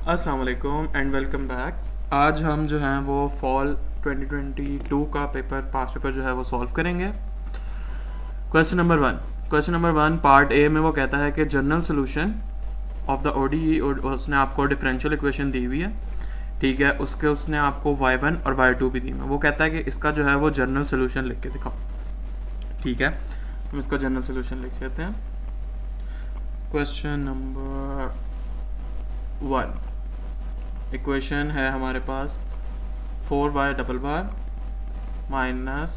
अस्सलाम वालेकुम and welcome back. आज हम जो हैं वो फॉल 2022 का पास पेपर जो है वो सॉल्व करेंगे। Question number one part A में वो कहता है कि general solution of the ODE, उसने आपको डिफरेंशियल इक्वेशन दी हुई है, ठीक है। उसने आपको y1 और y2 भी दी है। वो कहता है कि इसका जो है वो जनरल सोल्यूशन लिख के दिखाओ, ठीक है। हम इसका जनरल सोल्यूशन लिख लेते हैं। क्वेश्चन नंबर वन, इक्वेशन है हमारे पास 4y double bar minus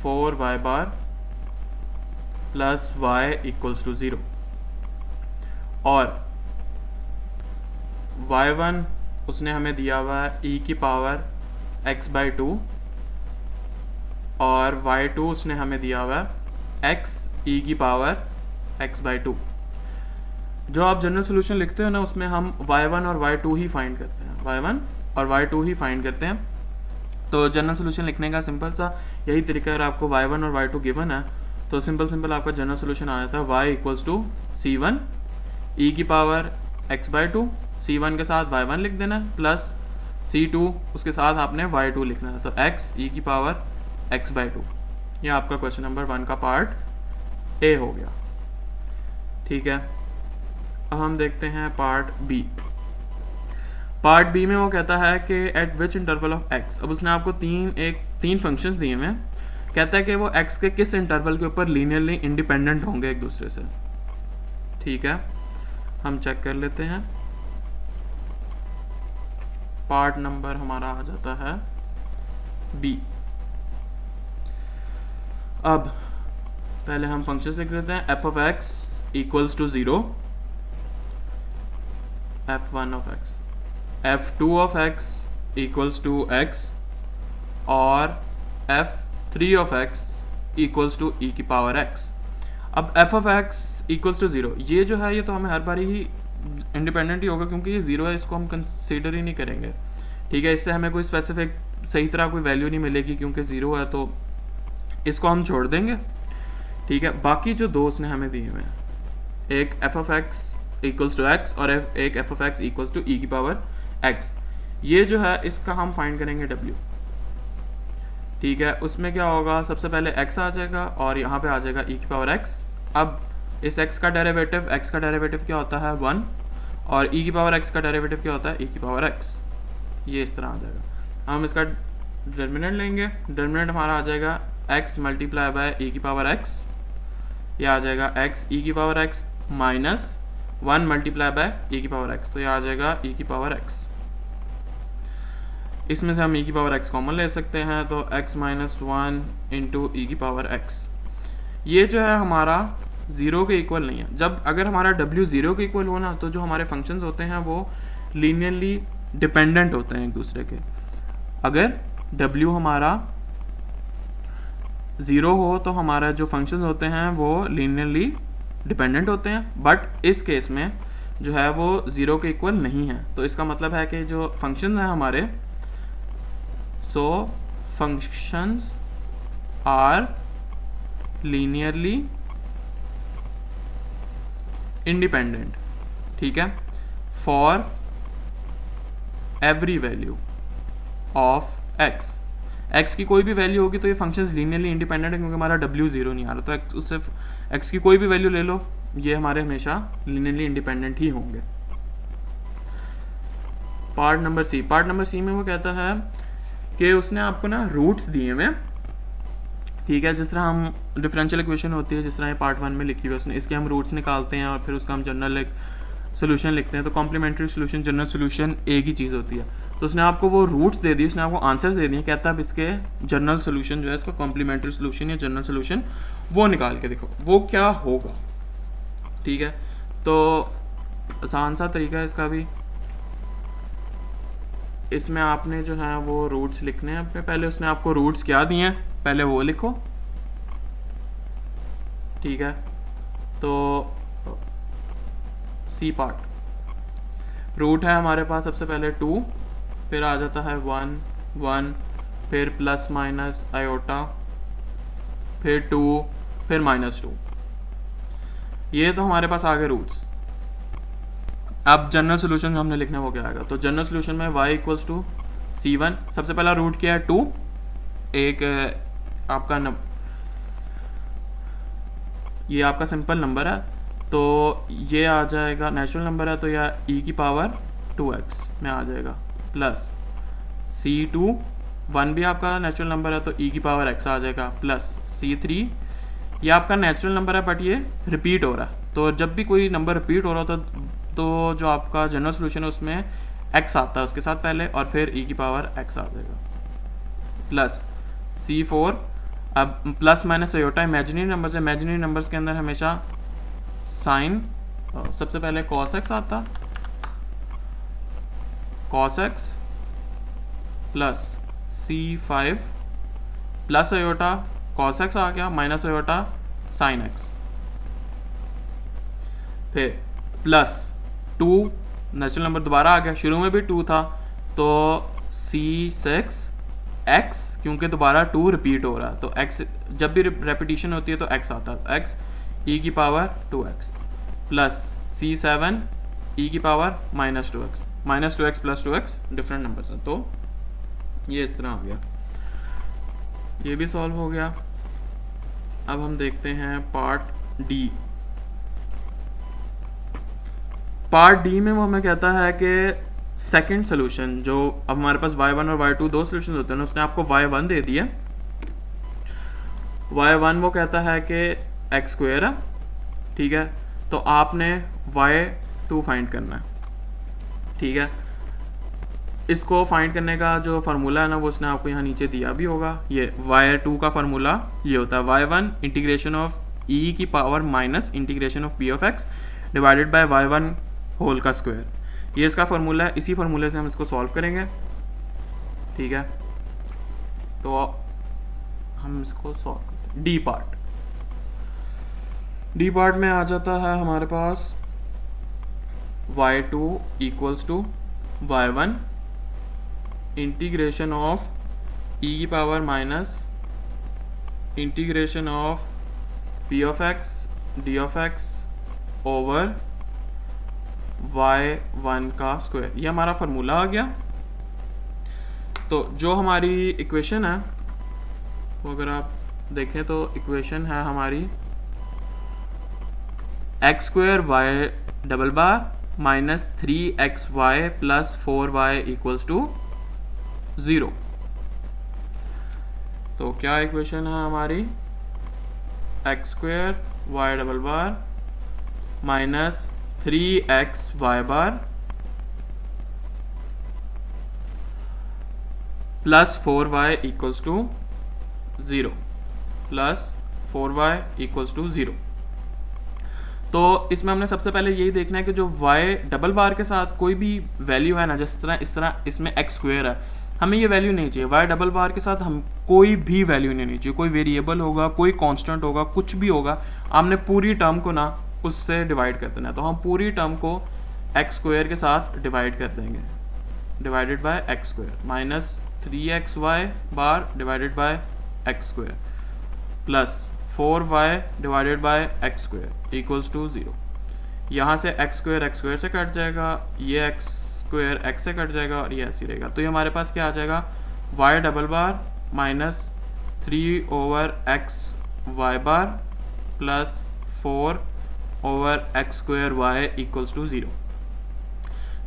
4y bar plus y equals to 0 और y1 उसने हमें दिया हुआ है e की पावर x/2 और y2 उसने हमें दिया हुआ है x e की पावर x/2। जो आप जनरल सोल्यूशन लिखते हो ना, उसमें हम y1 और y2 ही फाइंड करते हैं, y1 और y2 ही फाइंड करते हैं। तो जनरल सोल्यूशन लिखने का सिंपल सा यही तरीका है। अगर आपको y1 और y2 गिवन है तो सिंपल आपका जनरल सोल्यूशन आ जाता है y equals to c1 e की पावर x/2, c1 के साथ y1 लिख देना प्लस c2 उसके साथ आपने y2 लिखना है, तो x e की पावर x/2। यह आपका क्वेश्चन नंबर 1 का पार्ट ए हो गया, ठीक है। अब हम देखते हैं पार्ट बी। पार्ट बी में वो कहता है कि eight which interval of x, अब उसने आपको तीन फंक्शंस दिए हुए हैं। कहता है कि वो x के किस इंटरवल के ऊपर लीनियरली इंडिपेंडेंट होंगे एक दूसरे से, ठीक है। हम चेक कर लेते हैं। पार्ट नंबर हमारा आ जाता है बी। अब पहले हम फंक्शन लिख देते हैं। f of x equals to 0, f1 of x, f2 of x equals to x और f3 of x equals to e की पावर x। अब f of x equals to 0, ये जो है ये तो हमें हर बार ही इंडिपेंडेंट ही होगा क्योंकि ये 0 है, इसको हम कंसीडर ही नहीं करेंगे, ठीक है। इससे हमें कोई स्पेसिफिक सही तरह कोई वैल्यू नहीं मिलेगी क्योंकि 0 है, तो इसको हम छोड़ देंगे, ठीक है। बाकी जो दो उसने हमें दिए हुए हैं, एक f of x equals to x और एक f of x equals to e की पावर x, ये जो है इसका हम फाइंड करेंगे w, ठीक है। उसमें क्या होगा, सबसे पहले x आ जाएगा और यहाँ पे आ जाएगा e की पावर x। अब इस x का डेरिवेटिव क्या होता है 1 और e की पावर x का डेरिवेटिव क्या होता है e की पावर x, ये इस तरह आ जाएगा। हम इसका डिटरमिनेंट लेंगे, डिटरमिनेंट हमारा आ जाएगा x मल्टीप्लाई बाय e की पावर x, ये आ जाएगा x e की power x minus 1 multiply by e की पावर x, तो ये आ जाएगा e की पावर x। इसमें से हम e की पावर x कॉमन ले सकते हैं, तो x माइनस 1 इंटू e की पावर x। ये जो है हमारा 0 के इक्वल नहीं है। जब अगर हमारा w 0 के इक्वल हो ना, तो जो हमारे फंक्शंस होते हैं वो लीनियरली डिपेंडेंट होते हैं एक दूसरे के। अगर w हमारा 0 हो तो हमारा जो फंक्शंस होते हैं वो लीनियरली डिपेंडेंट होते हैं, बट इस केस में जो है वो 0 के इक्वल नहीं है। तो इसका मतलब है कि जो फंक्शंस हैं हमारे, सो फंक्शंस आर लीनियरली इंडिपेंडेंट, ठीक है, for every value of x की कोई भी वैल्यू होगी तो ये फंक्शंस लीनियरली इंडिपेंडेंट है क्योंकि हमारा w 0 नहीं आ रहा, तो उससे x की कोई भी वैल्यू ले लो, ये हमारे हमेशा लीनियरली इंडिपेंडेंट ही होंगे। पार्ट नंबर सी में वो कहता है कि उसने आपको ना रूट्स दिए हुए, ठीक है। जिस तरह हम डिफरेंशियल इक्वेशन होती है, जिस तरह ये पार्ट 1 में लिखी हुई है उसने, इसके हम रूट्स निकालते हैं और फिर उसका हम जनरल एक सोल्यूशन लिखते हैं। तो कॉम्प्लीमेंट्री सोल्यूशन जनरल सोल्यूशन एक ही चीज़ होती है। तो उसने आपको वो रूट्स दे दी, उसने आपको आंसर्स दे दिए, कहता है अब इसके जनरल सोल्यूशन जो है, इसका कॉम्प्लीमेंट्री सोल्यूशन या जनरल सोल्यूशन वो निकाल के देखो वो क्या होगा, ठीक है। तो आसान सा तरीका है इसका भी। इसमें आपने जो है वो रूट्स लिखने हैं अपने। पहले उसने आपको रूट्स क्या दिए हैं पहले वो लिखो, ठीक है। तो सी पार्ट रूट है हमारे पास सबसे पहले 2, फिर आ जाता है 1 1, फिर प्लस माइनस आयोटा फिर 2, फिर -2। ये तो हमारे पास आ गए रूट्स। अब जनरल सोल्यूशन हमने लिखना है वो क्या आएगा, तो जनरल सोल्यूशन में y इक्वल्स टू C1, सबसे पहला रूट क्या है 2, एक आपका ये आपका सिंपल नंबर है, तो ये आ जाएगा नेचुरल नंबर है, तो यह e की पावर 2x में आ जाएगा, प्लस C2 1 भी आपका नेचुरल नंबर है, तो e की पावर x आ जाएगा, प्लस C3 ये आपका नेचुरल नंबर है बट ये रिपीट हो रहा है, तो जब भी कोई नंबर रिपीट हो रहा हो तो जो आपका जनरल सोल्यूशन है उसमें x आता है उसके साथ पहले, और फिर e की पावर x आ जाएगा, प्लस C4। अब plus minus iota imaginary numbers है, इमेजिनरी नंबर्स के अंदर हमेशा साइन, सबसे पहले cos x आता, cos x plus C5 plus iota cos x आ गया, माइनस अयोटा sin x, फिर प्लस 2 नेचुरल नंबर दोबारा आ गया, शुरू में भी 2 था, तो C6 x, क्योंकि दोबारा 2 रिपीट हो रहा है, तो x जब भी रेपिटेशन होती है तो x आता है, x e की power 2x, plus C7 e की power -2x, -2x plus 2x different numbers हैं, तो ये इस तरह आ गया, ये भी सॉल्व हो गया। अब हम देखते हैं पार्ट डी। पार्ट डी में वो हमें कहता है कि सेकंड सोल्यूशन, जो अब हमारे पास y1 और y2 दो सोल्यूशन होते हैं, उसने आपको y1 दे दिया, y1 वो कहता है कि x² है, ठीक है, तो आपने y2 फाइंड करना है, ठीक है। इसको फाइंड करने का जो फार्मूला है ना वो उसने आपको यहाँ नीचे दिया भी होगा, ये y2 का फार्मूला ये होता है y1 इंटीग्रेशन ऑफ e की power minus integration of p of x divided by y1 whole का स्क्वायर, ये इसका फार्मूला है, इसी फार्मूले से हम इसको सॉल्व करेंगे, ठीक है। तो हम इसको सॉल्व करते हैं। डी पार्ट में आ जाता है हमारे पास y2 equals to y1 integration of e की power minus integration of p of x d of x over y1 का स्क्वायर, ये हमारा फार्मूला आ गया। तो जो हमारी इक्वेशन है वो अगर आप देखें तो इक्वेशन है हमारी x² y double bar minus 3xy plus 4y equals to 0। तो क्या इक्वेशन है हमारी, x² y double bar minus 3xy bar plus 4y equals to 0, plus 4y equals to 0। तो इसमें हमने सबसे पहले यही देखना है कि जो y डबल बार के साथ कोई भी वैल्यू है ना, जिस तरह इस तरह इसमें x² है, हमें ये वैल्यू नहीं चाहिए, y डबल बार के साथ हम कोई भी वैल्यू नहीं चाहिए, कोई वेरिएबल होगा, कोई कांस्टेंट होगा, कुछ भी होगा, हमने पूरी टर्म को ना उससे डिवाइड कर देना है, तो हम पूरी टर्म को x² के साथ डिवाइड कर देंगे, divided by x² minus 3xy bar divided by x² plus 4y divided by x² equals to 0। यहाँ से x² से कट जाएगा, ये x² x से कट जाएगा और ये ऐसे ही रहेगा, तो ये हमारे पास क्या आ जाएगा, y double bar minus 3 over x y bar plus 4 over x² y equals to 0।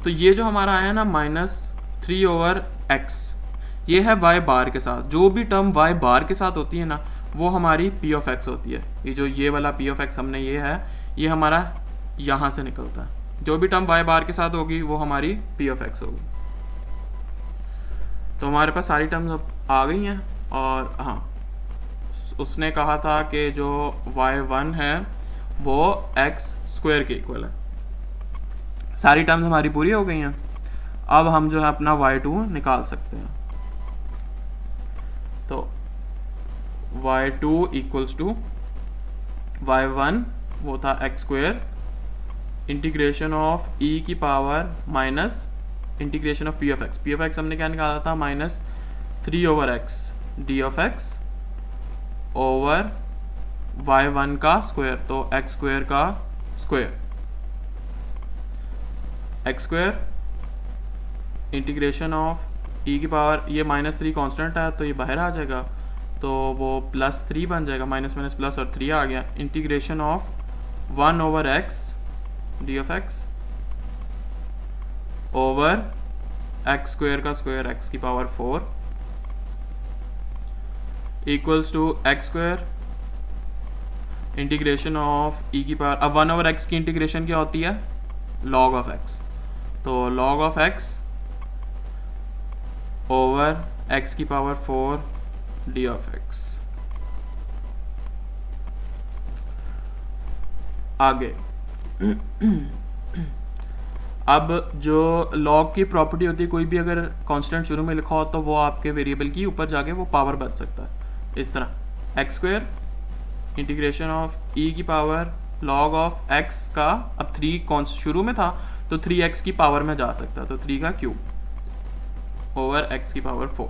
तो ये जो हमारा आया ना माइनस 3 ओवर x, ये है y बार के साथ, जो भी टर्म y बार के साथ होती है ना वो हमारी p ऑफ x होती है, ये जो ये वाला p ऑफ x हमने ये है, ये हमारा यहाँ से निकलता है, जो भी टर्म y बार के साथ होगी वो हमारी p ऑफ x होगी। तो हमारे पास सारी टर्म्स अब आ गई हैं, और हाँ उसने कहा था कि जो y1 है वो x² के इक्वल है, सारी टर्म्स हमारी पूरी हो गई हैं। अब हम जो है अपना y2 निकाल सकते हैं, तो y2 इक्वल्स टू y1 वो था x² इंटीग्रेशन ऑफ e की power minus integration of p of x हमने क्या निकाला था, minus 3 over x d of x over y1 का स्क्वायर, तो एक्स स्क्वायर का square, x square integration of e की पावर, ये -3 कांस्टेंट है तो ये बाहर आ जाएगा, तो वो +3 बन जाएगा, माइनस माइनस प्लस और 3 आ गया, integration of 1/x d of x over x square का स्क्वायर एक्स की power 4 equals to x square integration of e की पावर, अब 1/x की इंटीग्रेशन क्या होती है, log ऑफ x, तो log of x over x की पावर 4 d ऑफ x। आगे अब जो log की प्रॉपर्टी होती है, कोई भी अगर कांस्टेंट शुरू में लिखा हो तो वो आपके वेरिएबल की ऊपर जाके वो पावर बन सकता है, इस तरह x square integration of e की पावर log ऑफ x का, अब 3 शुरू में था तो 3x की पावर में जा सकता है, तो 3 का क्यूब ओवर x की पावर 4।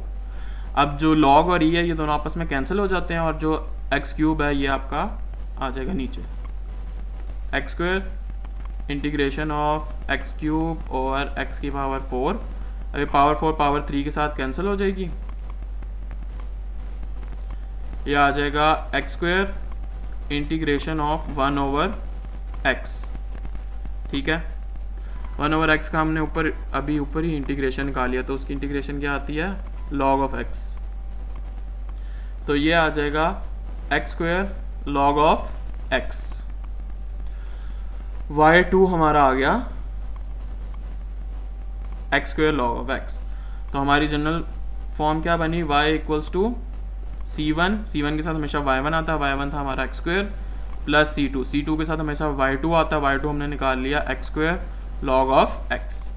अब जो log और e है ये दोनों आपस में कैंसिल हो जाते हैं और जो x क्यूब है ये आपका आ जाएगा नीचे, x square integration of x cube over x की पावर 4, अभी पावर 4 पावर 3 के साथ कैंसिल हो जाएगी, ये आ जाएगा x square integration of 1/x, ठीक है। 1/x का हमने ऊपर ही इंटीग्रेशन निकाल लिया, तो उसकी इंटीग्रेशन क्या आती है, log ऑफ x, तो ये आ जाएगा x square log of x, y2 हमारा आ गया x square log of x, तो हमारी जनरल फॉर्म क्या बनी, y इक्वल्स टू c1 के साथ हमेशा y1 आता है, y1 था हमारा एक्स स्क्वायर प्लस c2 के साथ हमेशा y2 आता है, y2 हमने निकाल लिया x square log of x।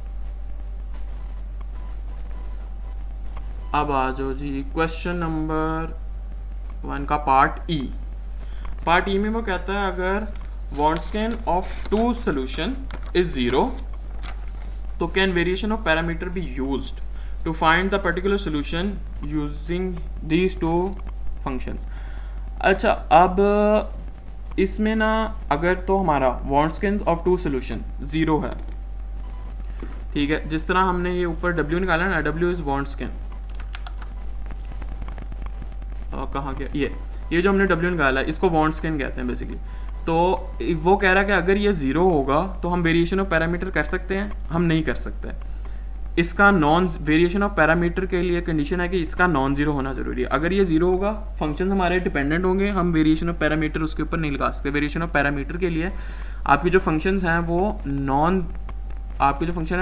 अब आ जाओ जी क्वेश्चन नंबर 1 का पार्ट ई में वो कहता है अगर Wronskian of two solution is 0, तो can variation of parameter be used to find the particular solution using these two functions। अच्छा, अब इसमें ना अगर तो हमारा Wronskian of two solution 0 है, ठीक है, जिस तरह हमने ये ऊपर W निकाला ना, W is Wronskian, कहाँ गया ये जो हमने W निकाला है इसको Wronskian कहते हैं बेसिकली। तो वो कह रहा है कि अगर ये 0 होगा तो हम वेरिएशन ऑफ पैरामीटर कर सकते हैं, हम नहीं कर सकते। इसका नॉन वेरिएशन ऑफ पैरामीटर के लिए कंडीशन है कि इसका नॉन जीरो होना जरूरी है। अगर ये 0 होगा, फंक्शन हमारे डिपेंडेंट होंगे, हम वेरिएशन ऑफ पैरामीटर उसके ऊपर नहीं लगा सकते। वेरिएशन ऑफ पैरामीटर के लिए आपके जो फंक्शंस हैं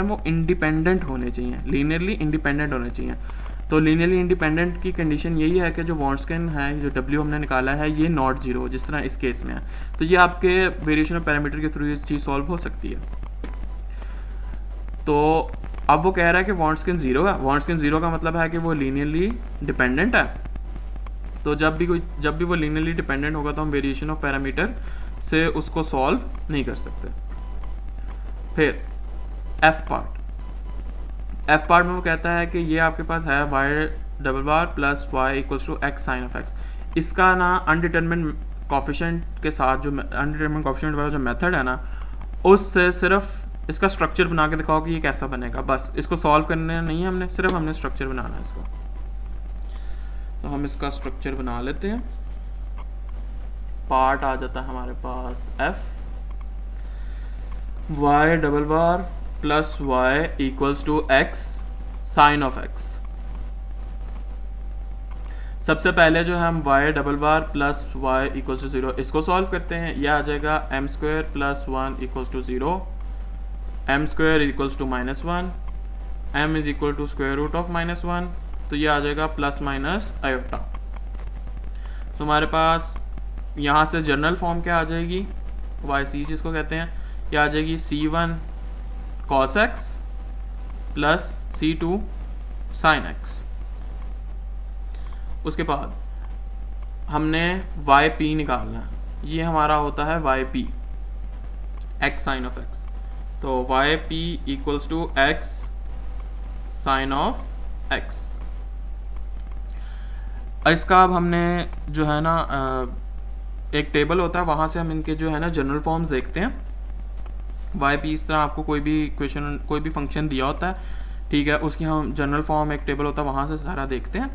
वो इंडिपेंडेंट होने चाहिए, लीनियरली इंडिपेंडेंट होने चाहिए। तो लीनियरली इंडिपेंडेंट की कंडीशन यही है कि जो Wronskian है, जो W हमने निकाला है, ये नॉट जीरो, जिस तरह इस केस में है। तो ये आपके वेरिएशन ऑफ पैरामीटर के थ्रू ये चीज़ सॉल्व हो सकती है। तो अब वो कह रहा है कि Wronskian 0 है। Wronskian 0 का मतलब है कि वो लीनियरली डिपेंडेंट है। तो जब भी वो लीनियरली डिपेंडेंट होगा तो हम वेरिएशन ऑफ पैरामीटर से उसको सॉल्व नहीं कर सकते। फिर एफ पार्ट में वो कहता है कि ये आपके पास है y plus y equals to x sine of x. इसका ना अनडिटरमिन्ड कॉफिशिएंट के साथ जो अनडिटरमिन्ड कॉफिशिएंट वाला जो मेथड है ना, उससे सिर्फ इसका स्ट्रक्चर बना के दिखाओ कि ये कैसा बनेगा। बस इसको सॉल्व करने नहीं है हमने, सिर्फ हमने स्ट्रक्चर बनाना है इसका। तो हम इसका स्ट्रक्चर बना लेते हैं। पार्ट आ जाता है हमारे पास f y plus y equals to x sine of x. सबसे पहले जो है हम y plus y equals to 0 इसको सॉल्व करते हैं। यह आ जाएगा m square plus 1 equals to 0, m square equals to -1, m is equal to square root of -1, तो ये आ जाएगा प्लस माइनस आयोटा। तो हमारे पास यहाँ से जनरल फॉर्म क्या आ जाएगी, yc जिसको कहते हैं, ये आ जाएगी c1 cos x plus c2 sin x। उसके बाद हमने yp निकालना है, ये हमारा होता है yp x sin of x। तो yp equals to x sin of x। इसका अब हमने जो है ना एक टेबल होता है, वहाँ से हम इनके जो है ना जनरल फॉर्म्स देखते हैं। वाई पी इस तरह आपको कोई भी क्वेश्चन कोई भी फंक्शन दिया होता है, ठीक है, उसकी हम जनरल फॉर्म एक टेबल होता है वहाँ से सारा देखते हैं।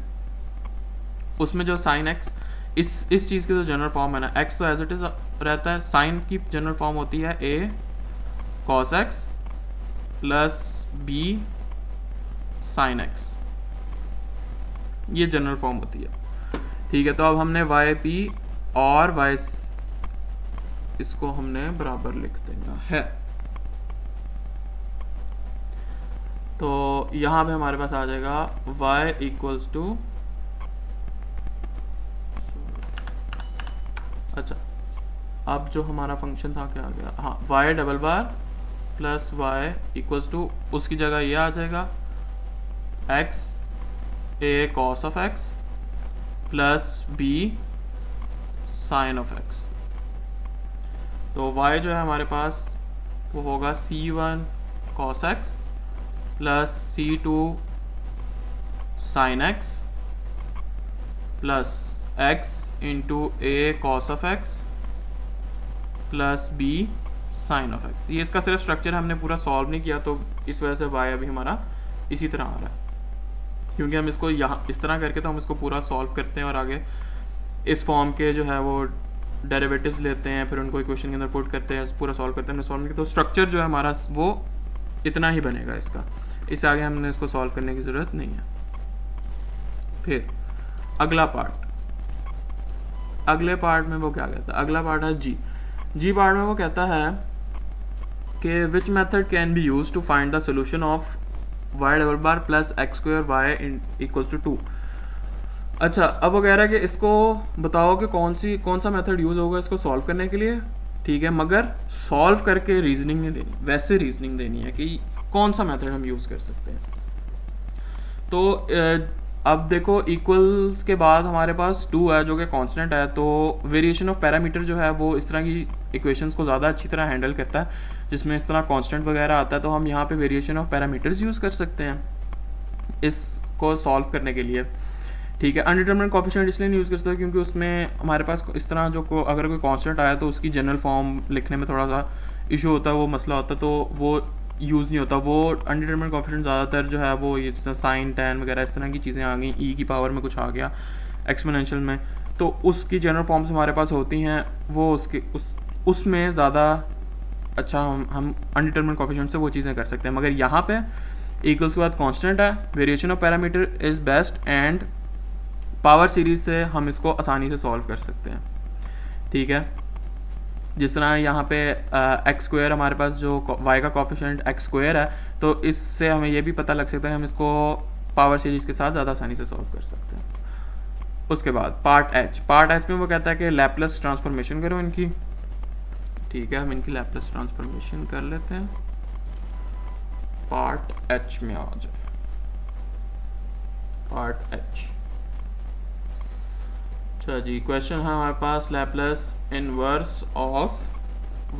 उसमें जो साइन एक्स इस चीज़ की जो जनरल फॉर्म है ना, एक्स तो एज इट इज रहता है, साइन की जनरल फॉर्म होती है a cos x plus b sine x, ये जनरल फॉर्म होती है, ठीक है। तो अब हमने वाई पी और वाई इसको हमने बराबर लिख देना है। तो यहाँ पे हमारे पास आ जाएगा y इक्वल्स टू, अच्छा अब जो हमारा फंक्शन था क्या आ गया, हाँ y double bar plus y equals to, उसकी जगह ये आ जाएगा x a cos of x plus b sine of x। तो y जो है हमारे पास वो होगा c1 cos x plus c2 sin x plus x into a cos of x plus b sin of x। ये इसका सिर्फ स्ट्रक्चर हमने पूरा सॉल्व नहीं किया, तो इस वजह से y अभी हमारा इसी तरह आ रहा है, क्योंकि हम इसको यहाँ इस तरह करके तो हम इसको पूरा सॉल्व करते हैं और आगे इस फॉर्म के जो है वो डेरिवेटिव्स लेते हैं, फिर उनको इक्वेशन के अंदर पुट करते हैं, पूरा सॉल्व करते हैं, सॉल्व करते, तो स्ट्रक्चर जो है हमारा वो इतना ही बनेगा इसका, इससे आगे हमने इसको सॉल्व करने की ज़रूरत नहीं है। फिर अगला पार्ट, अगले पार्ट में वो क्या कहता है, अगला पार्ट है जी पार्ट में वो कहता है कि which method can be use to find the solution of y double bar plus x square y equals to 2। अच्छा, अब वो कह रहा है कि इसको बताओ कि कौन सा मेथड यूज़ होगा इसको सॉल्व करने के लिए, ठीक है, मगर सॉल्व करके रीजनिंग नहीं देनी, वैसे रीजनिंग देनी है कि कौन सा मेथड हम यूज़ कर सकते हैं। तो अब देखो इक्वल्स के बाद हमारे पास 2 है जो कि कांस्टेंट है, तो वेरिएशन ऑफ पैरामीटर जो है वो इस तरह की इक्वेशंस को ज़्यादा अच्छी तरह हैंडल करता है, जिसमें इस तरह कांस्टेंट वगैरह आता है, तो हम यहाँ पे वेरिएशन ऑफ पैरामीटर्स यूज़ कर सकते हैं इसको सॉल्व करने के लिए, ठीक है। अनडिटरमिनेट कोएफिशिएंट इसलिए नहीं यूज़ कर सकते क्योंकि उसमें हमारे पास इस तरह जो अगर कोई कांस्टेंट आया तो उसकी जनरल फॉर्म लिखने में थोड़ा सा इशू होता है, वो मसला होता है, तो वो यूज़ नहीं होता। वो अनडिटरमिनेट कोएफिशिएंट ज़्यादातर जो है वो ये जैसे साइन टैन वगैरह इस तरह की चीज़ें आ गई, ई की पावर में कुछ आ गया एक्सपोनेंशियल में, तो उसकी जनरल फॉर्म्स हमारे पास होती हैं, वो उसमें ज़्यादा अच्छा हम अनडिटरमिनेट कोएफिशिएंट से वो चीज़ें कर सकते हैं। मगर यहाँ पे इक्वल्स के बाद कांस्टेंट है, variation of parameter is best, and power series से हम इसको आसानी से सॉल्व कर सकते हैं, ठीक है। जिस तरह यहाँ पे एक्स स्क्वायर हमारे पास जो वाई का कोएफिशिएंट एक्स स्क्वायर है, तो इससे हमें ये भी पता लग सकता है हम इसको पावर सीरीज़ के साथ ज़्यादा आसानी से सॉल्व कर सकते हैं। उसके बाद पार्ट एच में वो कहता है कि लैपलेस ट्रांसफॉर्मेशन करो इनकी, ठीक है, हम इनकी लैपलेस ट्रांसफॉर्मेशन कर लेते हैं, पार्ट एच में आ जाए, पार्ट एच। अच्छा जी, क्वेश्चन है हमारे पास Laplace inverse of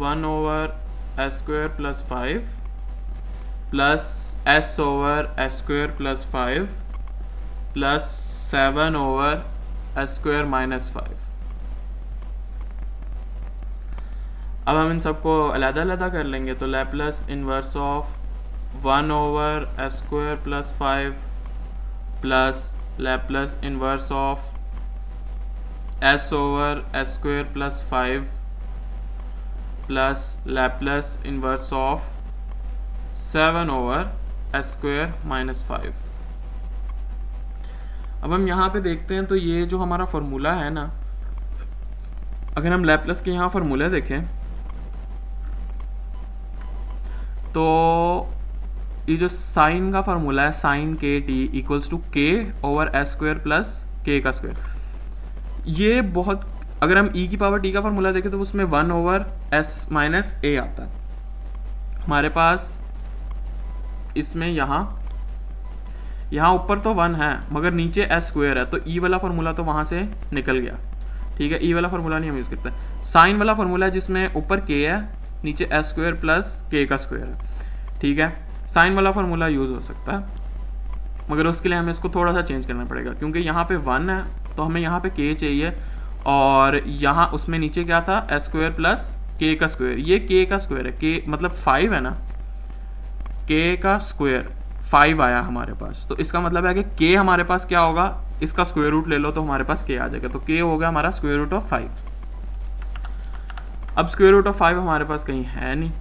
1 over s square plus 5 plus s over s square plus 5 plus 7 over s square minus 5। अब हम इन सबको अलग-अलग कर लेंगे, तो Laplace inverse of 1 over s square plus 5 plus Laplace inverse of s over s square plus 5 plus Laplace inverse of 7 over s square minus 5। अब हम यहाँ पे देखते हैं, तो ये जो हमारा फार्मूला है ना, अगर हम लैपलेस के यहाँ फार्मूला देखें तो ये जो साइन का फार्मूला है, साइन के टी इक्वल्स टू के ओवर एस स्क्वायर प्लस के का स्क्वायर, ये बहुत, अगर हम ई की पावर टी का फार्मूला देखें तो उसमें 1 ओवर एस माइनस ए आता है हमारे पास। इसमें यहाँ ऊपर तो 1 है मगर नीचे एस स्क्वायर है, तो ई वाला फार्मूला तो वहाँ से निकल गया, ठीक है। ई वाला फार्मूला नहीं हम यूज़ करते। साइन वाला फार्मूला है जिसमें ऊपर के है, नीचे एस स्क्वायर प्लस के का स्क्वायर है, ठीक है। साइन वाला फार्मूला यूज़ हो सकता है, मगर उसके लिए हमें इसको थोड़ा सा चेंज करना पड़ेगा, क्योंकि यहाँ पे 1 है तो हमें यहाँ पे के चाहिए और यहाँ उसमें नीचे क्या था, एस स्क्वायर प्लस के का स्क्वायर, ये के का स्क्वायर है, के मतलब 5 है ना, के का स्क्वायर 5 आया हमारे पास, तो इसका मतलब है कि के हमारे पास क्या होगा, इसका स्क्वायर रूट ले लो तो हमारे पास के आ जाएगा, तो के हो गया हमारा स्क्वायर रूट ऑफ 5। अब स्क्वायर रूट ऑफ 5 हमारे पास कहीं है नहीं,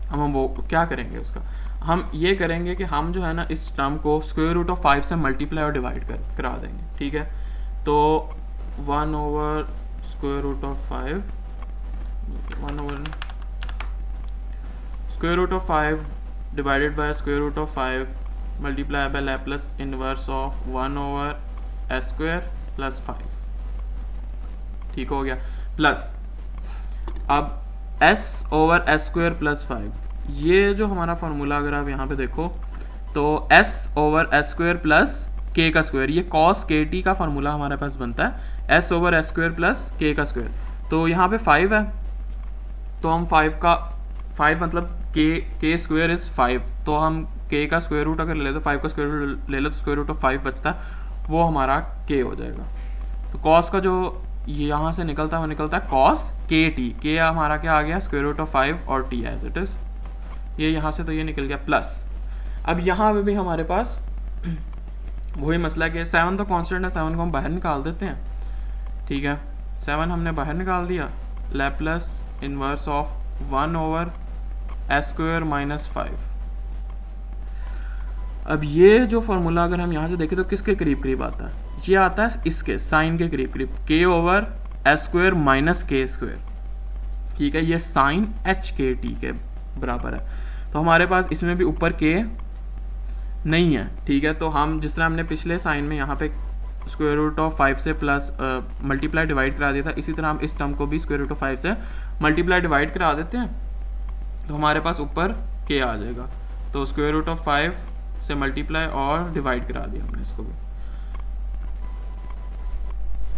हम वो क्या करेंगे उसका, हम ये करेंगे कि हम जो है ना इस टर्म को स्क्वायर रूट ऑफ 5 से मल्टीप्लाई और डिवाइड करा देंगे, ठीक है। तो 1 over square root of 5, 1 over square root of 5 divided by square root of 5 multiply by Laplace inverse of 1 over s square plus 5, ठीक हो गया। प्लस अब s over s square plus 5, ये जो हमारा फॉर्मूला अगर आप यहाँ पे देखो तो s over s square plus के का स्क्वायर, ये कॉस के टी का फार्मूला हमारे पास बनता है, s over s square plus के का स्क्वायर। तो यहाँ पे 5 है, तो हम 5 मतलब के स्क्वायर इज 5, तो हम के का स्क्वायर रूट अगर ले तो 5 का स्क्वायर रूट ले लो तो स्क्वायर रूट ऑफ 5 बचता है, वो हमारा के हो जाएगा। तो कॉस का जो ये यहाँ से निकलता है वो निकलता है कॉस के टी, के हमारा क्या आ गया स्क्वायर रूट ऑफ 5 और टी एज इट इज, ये यहाँ से तो ये निकल गया प्लस। अब यहाँ पे भी हमारे पास वही मसला है कि 7 तो कांस्टेंट है, 7 को हम बाहर निकाल देते हैं, ठीक है। 7 हमने बाहर निकाल दिया, Laplace inverse of 1 over s square minus 5। अब ये जो फॉर्मूला अगर हम यहाँ से देखें तो किसके करीब करीब आता है, ये आता है इसके साइन के करीब करीब, के ओवर एस स्क्वायर माइनस के स्क्वायर, ठीक है। ये साइन एच के टी के बराबर है, तो हमारे पास इसमें भी ऊपर के नहीं है, ठीक है। तो हम जिस तरह हमने पिछले साइन में यहाँ पे स्क्वायर रूट ऑफ 5 से प्लस मल्टीप्लाई डिवाइड करा दिया था, इसी तरह हम इस टर्म को भी स्क्वायर रूट ऑफ 5 से मल्टीप्लाई डिवाइड करा देते हैं, तो हमारे पास ऊपर के आ जाएगा। तो स्क्वायर रूट ऑफ 5 से मल्टीप्लाई और डिवाइड करा दिया हमने इसको भी।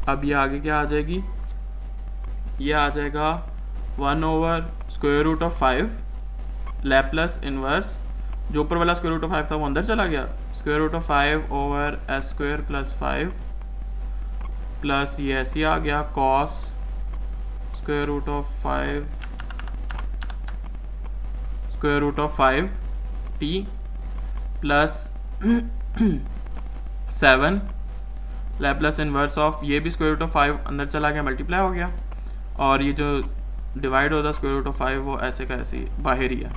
अब ये आगे क्या आ जाएगी, ये आ जाएगा 1 over square root of 5 Laplace inverse, जो ऊपर वाला स्क्वायर रूट ऑफ 5 था वो अंदर चला गया, square root of 5 over s square plus 5 plus ये ऐसे आ गया cos square root of 5 square root of 5 t plus 7 Laplace inverse of, ये भी स्क्वायर रूट ऑफ 5 अंदर चला गया मल्टीप्लाई हो गया, और ये जो डिवाइड होता है स्क्वायर रूट ऑफ 5 वो ऐसे का ऐसे बाहर ही है,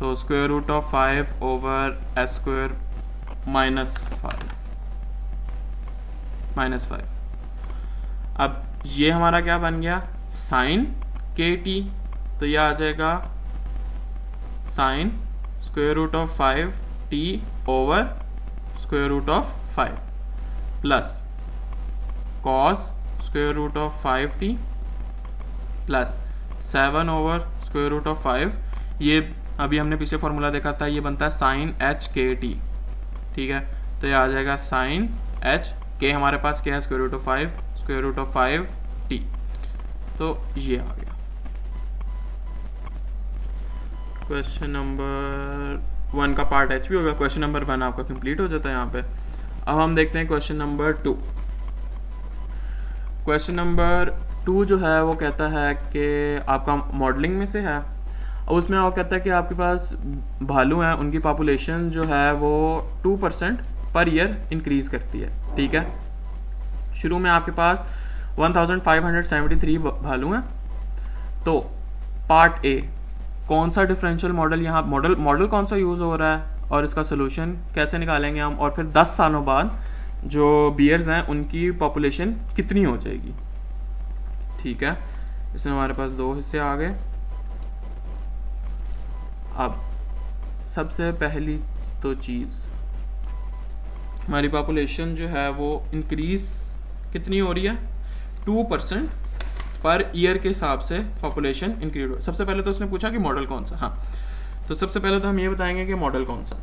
तो square root of 5 over s square minus 5। अब ये हमारा क्या बन गया साइन के टी, तो ये आ जाएगा sine square root of 5 t over square root of 5 plus cos square root of 5 t plus 7 over square root of 5, ये अभी हमने पीछे फॉर्मूला देखा था, ये बनता है साइन एच के टी, ठीक है। तो ये आ जाएगा साइन एच के, हमारे पास क्या है square root of 5 square root of 5 t, तो ये आ गया। क्वेश्चन नंबर 1 का पार्ट एच भी होगा, क्वेश्चन नंबर 1 आपका कंप्लीट हो जाता है यहाँ पे। अब हम देखते हैं क्वेश्चन नंबर 2। क्वेश्चन नंबर 2 जो है वो कहता है कि आपका मॉडलिंग में से है, और उसमें वो कहता है कि आपके पास भालू हैं, उनकी पॉपुलेशन जो है वो 2% पर ईयर इंक्रीज़ करती है, ठीक है। शुरू में आपके पास 1573 भालू हैं। तो पार्ट ए, कौन सा डिफरेंशियल मॉडल यहाँ मॉडल कौन सा यूज़ हो रहा है और इसका सोल्यूशन कैसे निकालेंगे हम, और फिर 10 सालों बाद जो बियर्स हैं उनकी पॉपुलेशन कितनी हो जाएगी, ठीक है। इसमें हमारे पास 2 हिस्से आ गए। अब सबसे पहली तो चीज़, हमारी पॉपुलेशन जो है वो इंक्रीज कितनी हो रही है, 2% पर ईयर के हिसाब से पॉपुलेशन इंक्रीज हो। सबसे पहले तो उसने पूछा कि मॉडल कौन सा, हाँ, तो सबसे पहले तो हम ये बताएंगे कि मॉडल कौन सा।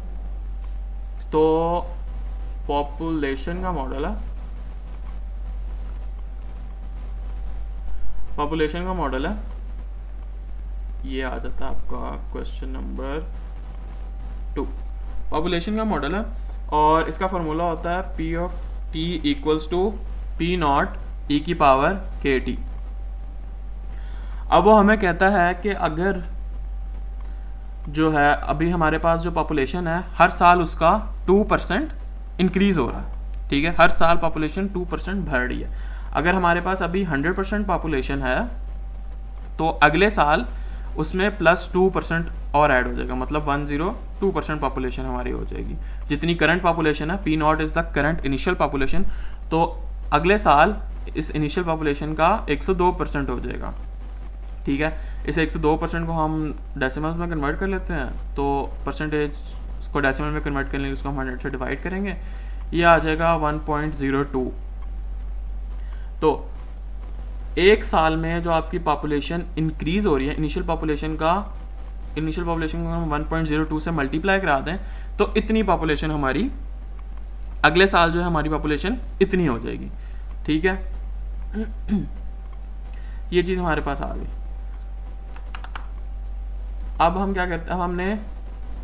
तो पॉपुलेशन का मॉडल है, पॉपुलेशन का मॉडल है, ये आ जाता है आपका क्वेश्चन नंबर 2। पॉपुलेशन का मॉडल है और इसका फॉर्मूला होता है P of T equals to P naught e की पावर के टी। अब वो हमें कहता है कि अगर जो है अभी हमारे पास जो पॉपुलेशन है हर साल उसका 2% इंक्रीज हो रहा है, ठीक है, हर साल पॉपुलेशन 2% बढ़ रही है। अगर हमारे पास अभी 100% पॉपुलेशन है तो अगले साल उसमें +2% और ऐड हो जाएगा, मतलब 102% पॉपुलेशन हमारी हो जाएगी। जितनी करंट पॉपुलेशन है, P not is the current initial population, तो अगले साल इस इनिशियल पॉपुलेशन का 102% हो जाएगा, ठीक है। इस 102% को हम डेसिमल्स में कन्वर्ट कर लेते हैं, तो परसेंटेज को डेसिमल में कन्वर्ट करने के लिए उसको हम 100 से डिवाइड करेंगे, ये आ जाएगा 1.02। तो एक साल में जो आपकी पॉपुलेशन इंक्रीज हो रही है, इनिशियल पॉपुलेशन को हम 1.02 से मल्टीप्लाई करा दें तो इतनी पॉपुलेशन हमारी अगले साल जो है हमारी पॉपुलेशन इतनी हो जाएगी, ठीक है। ये चीज़ हमारे पास आ गई। अब हम क्या करते हैं, अब हमने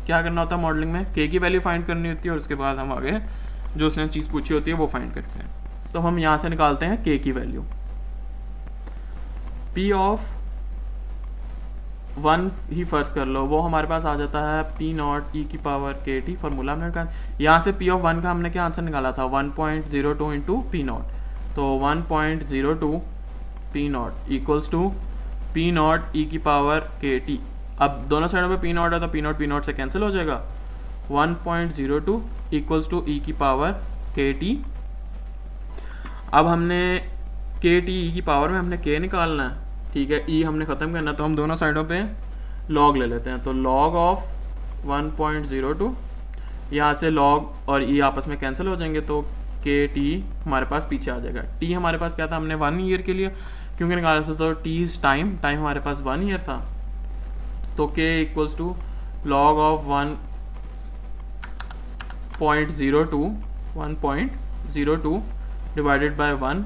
क्या करना होता है मॉडलिंग में, के की वैल्यू फाइंड करनी होती है और उसके बाद हम आगे जो उसने चीज़ पूछी होती है वो फाइंड करते हैं। तो हम यहाँ से निकालते हैं के की वैल्यू। P ऑफ 1 ही फर्ज कर लो, वो हमारे पास आ जाता है P नॉट ई की पावर के टी, फॉर्मूला हमने निकाला। यहाँ से P ऑफ 1 का हमने क्या आंसर निकाला था, 1.02 इंटू पी नॉट, तो 1.02 P naught equals to P naught e की पावर के टी। अब दोनों साइडों पे P नॉट है तो P नॉट से कैंसिल हो जाएगा, 1.02 इक्वल्स टू ई की पावर के टी। अब हमने के टी ई की पावर में हमने के निकालना है, ठीक है, ई हमने ख़त्म करना, तो हम दोनों साइडों पे लॉग ले लेते हैं। तो लॉग ऑफ 1.02, यहाँ से लॉग और ई आपस में कैंसिल हो जाएंगे, तो के टी हमारे पास पीछे आ जाएगा। टी हमारे पास क्या था, हमने 1 ईयर के लिए क्योंकि निकाला था, तो टी इज टाइम हमारे पास 1 ईयर था, तो k equals to log of 1.02 divided by 1,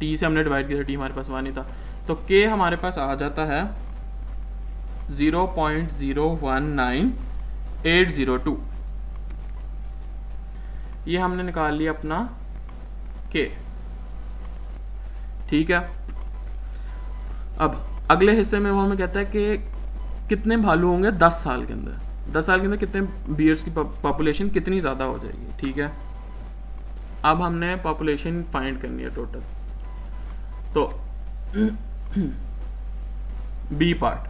t से हमने डिवाइड किया, टी हमारे पास 1 ही था, तो के हमारे पास आ जाता है 0.019802। ये हमने निकाल लिया अपना के, ठीक है। अब अगले हिस्से में वो हमें कहता है कि कितने भालू होंगे 10 साल के अंदर, 10 साल के अंदर कितने बियर्स की पॉपुलेशन कितनी ज़्यादा हो जाएगी, ठीक है। अब हमने पॉपुलेशन फाइंड करनी है टोटल, तो बी पार्ट,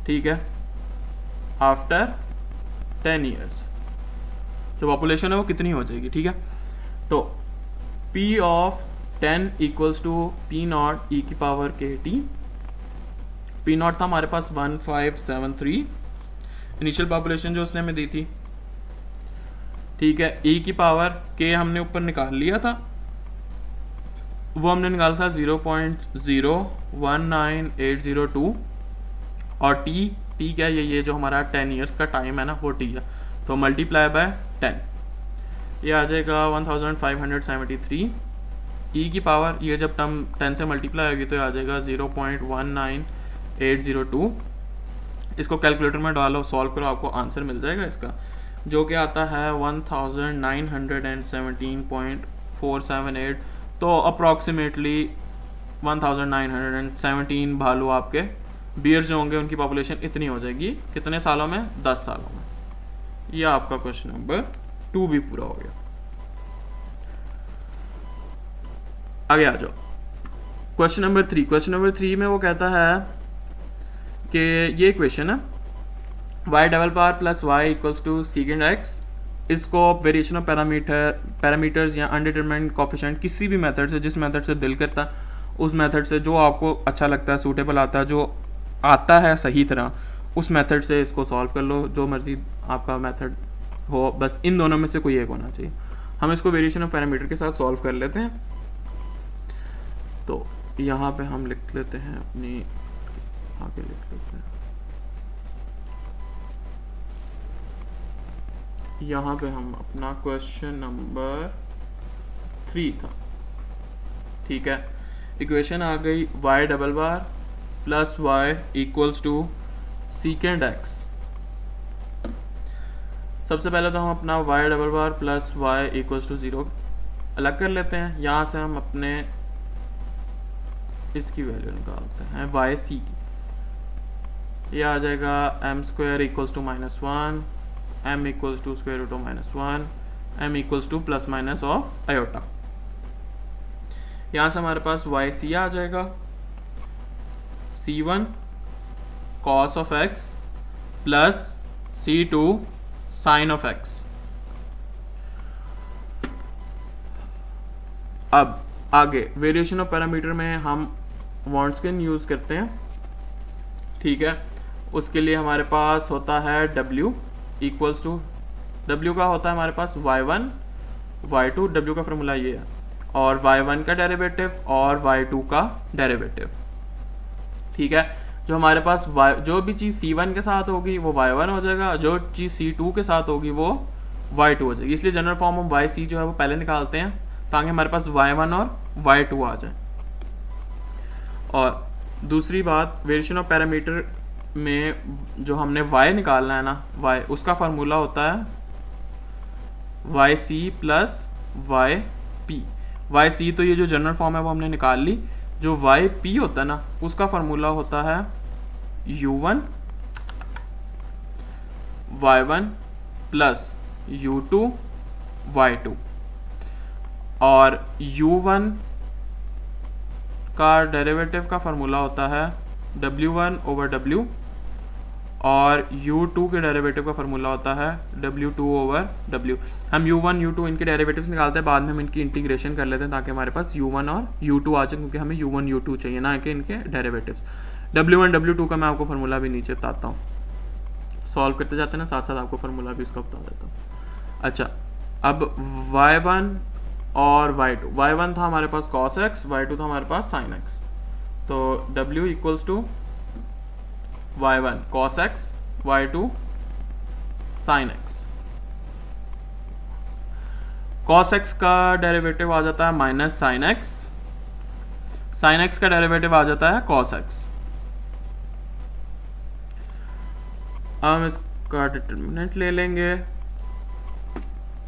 ठीक है, आफ्टर 10 ईयर्स जो पॉपुलेशन है वो कितनी हो जाएगी, ठीक है। तो P of 10 equals to P naught e की पावर के टी। P नॉट था हमारे पास 1573 इनिशियल पॉपुलेशन जो उसने हमें दी थी, ठीक है। ई की पावर के हमने ऊपर निकाल लिया था, वो हमने निकाला था 0.019802, और टी क्या है, ये जो हमारा 10 ईयर्स का टाइम है ना वो टी है, तो मल्टीप्लाई बाय 10, ये आ जाएगा 1573। ई की पावर ये जब टर्म 10 से मल्टीप्लाई होगी तो आ जाएगा 0.19802। इसको कैलकुलेटर में डालो, सॉल्व करो, आपको आंसर मिल जाएगा इसका, जो कि आता है 1917.478। तो अप्रॉक्सीमेटली 1917 भालू आपके बियर्स जो होंगे उनकी पॉपुलेशन इतनी हो जाएगी, कितने सालों में, 10 सालों में। यह आपका क्वेश्चन नंबर 2 भी पूरा हो गया। आगे आ जाओ, क्वेश्चन नंबर 3। क्वेश्चन नंबर 3 में वो कहता है कि ये क्वेश्चन है y double power plus y equals to secant x. इसको वेरिएशन ऑफ पैरामीटर्स या अनडिटरमाइंड कोफिशिएंट किसी भी मेथड से, जिस मेथड से दिल करता उस मेथड से, जो आपको अच्छा लगता है, सूटेबल आता है, जो आता है सही तरह, उस मेथड से इसको सॉल्व कर लो, जो मर्जी आपका मेथड हो, बस इन दोनों में से कोई एक होना चाहिए। हम इसको वेरिएशन ऑफ पैरामीटर के साथ सॉल्व कर लेते हैं। तो यहाँ पे हम लिख लेते हैं अपनी, आगे लिख लेते हैं, यहाँ पे हम अपना क्वेश्चन नंबर 3 था, ठीक है। इक्वेशन आ गई y double bar plus y equals to secant x. सबसे पहले तो हम अपना y double bar plus y equals to 0 अलग कर लेते हैं। यहाँ से हम अपने इसकी वैल्यू निकालते हैं वाई सी की। ये आ जाएगा m square equals to -1, m equals to square root of -1, m equals to plus minus of iota. यहाँ से हमारे पास वाई सी आ जाएगा C1 cos of x plus C2 sine of x। अब आगे वेरिएशन ऑफ पैरामीटर में हम वॉन्ट्सकिन यूज़ करते हैं, ठीक है। उसके लिए हमारे पास होता है W इक्वल्स टू, W का होता है हमारे पास y1 y2, W का फॉर्मूला ये है, और y1 का डेरिवेटिव और y2 का डेरिवेटिव, ठीक है। जो हमारे पास जो भी चीज़ C1 के साथ होगी वो y1 हो जाएगा, जो चीज़ C2 के साथ होगी वो y2 हो जाएगी। इसलिए जनरल फॉर्म हम yc जो है वो पहले निकालते हैं ताकि हमारे पास y1 और y2 आ जाए। और दूसरी बात, वेरिएशन ऑफ पैरामीटर में जो हमने y निकालना है ना, y उसका फार्मूला होता है yc प्लस yp। yc तो ये जो जनरल फॉर्म है वो हमने निकाल ली। जो yp होता है ना, उसका फार्मूला होता है u1 y1 plus u2 y2, और u1 का डेरिवेटिव का फार्मूला होता है w1 ओवर w, और u2 के डेरिवेटिव का फार्मूला होता है w2 ओवर w। हम u1 u2 इनके डेरिवेटिव्स निकालते हैं, बाद में हम इनकी इंटीग्रेशन कर लेते हैं ताकि हमारे पास u1 और u2 आ जाए, क्योंकि हमें u1 u2 चाहिए ना कि इनके डेरिवेटिव्स। w1 w2 का मैं आपको फार्मूला भी नीचे बताता हूँ, सॉल्व करते जाते हैं ना, साथ साथ आपको फार्मूला भी उसका बता देता हूँ। अच्छा, अब y1 और y2, y1 था हमारे पास cos x, y2 था हमारे पास sin x, तो w equals to y1 cos x, y2 sin x। cos x का डेरिवेटिव आ जाता है minus sin x, sin x का डेरिवेटिव आ जाता है cos x। हम इसका डिटर्मिनेंट ले लेंगे,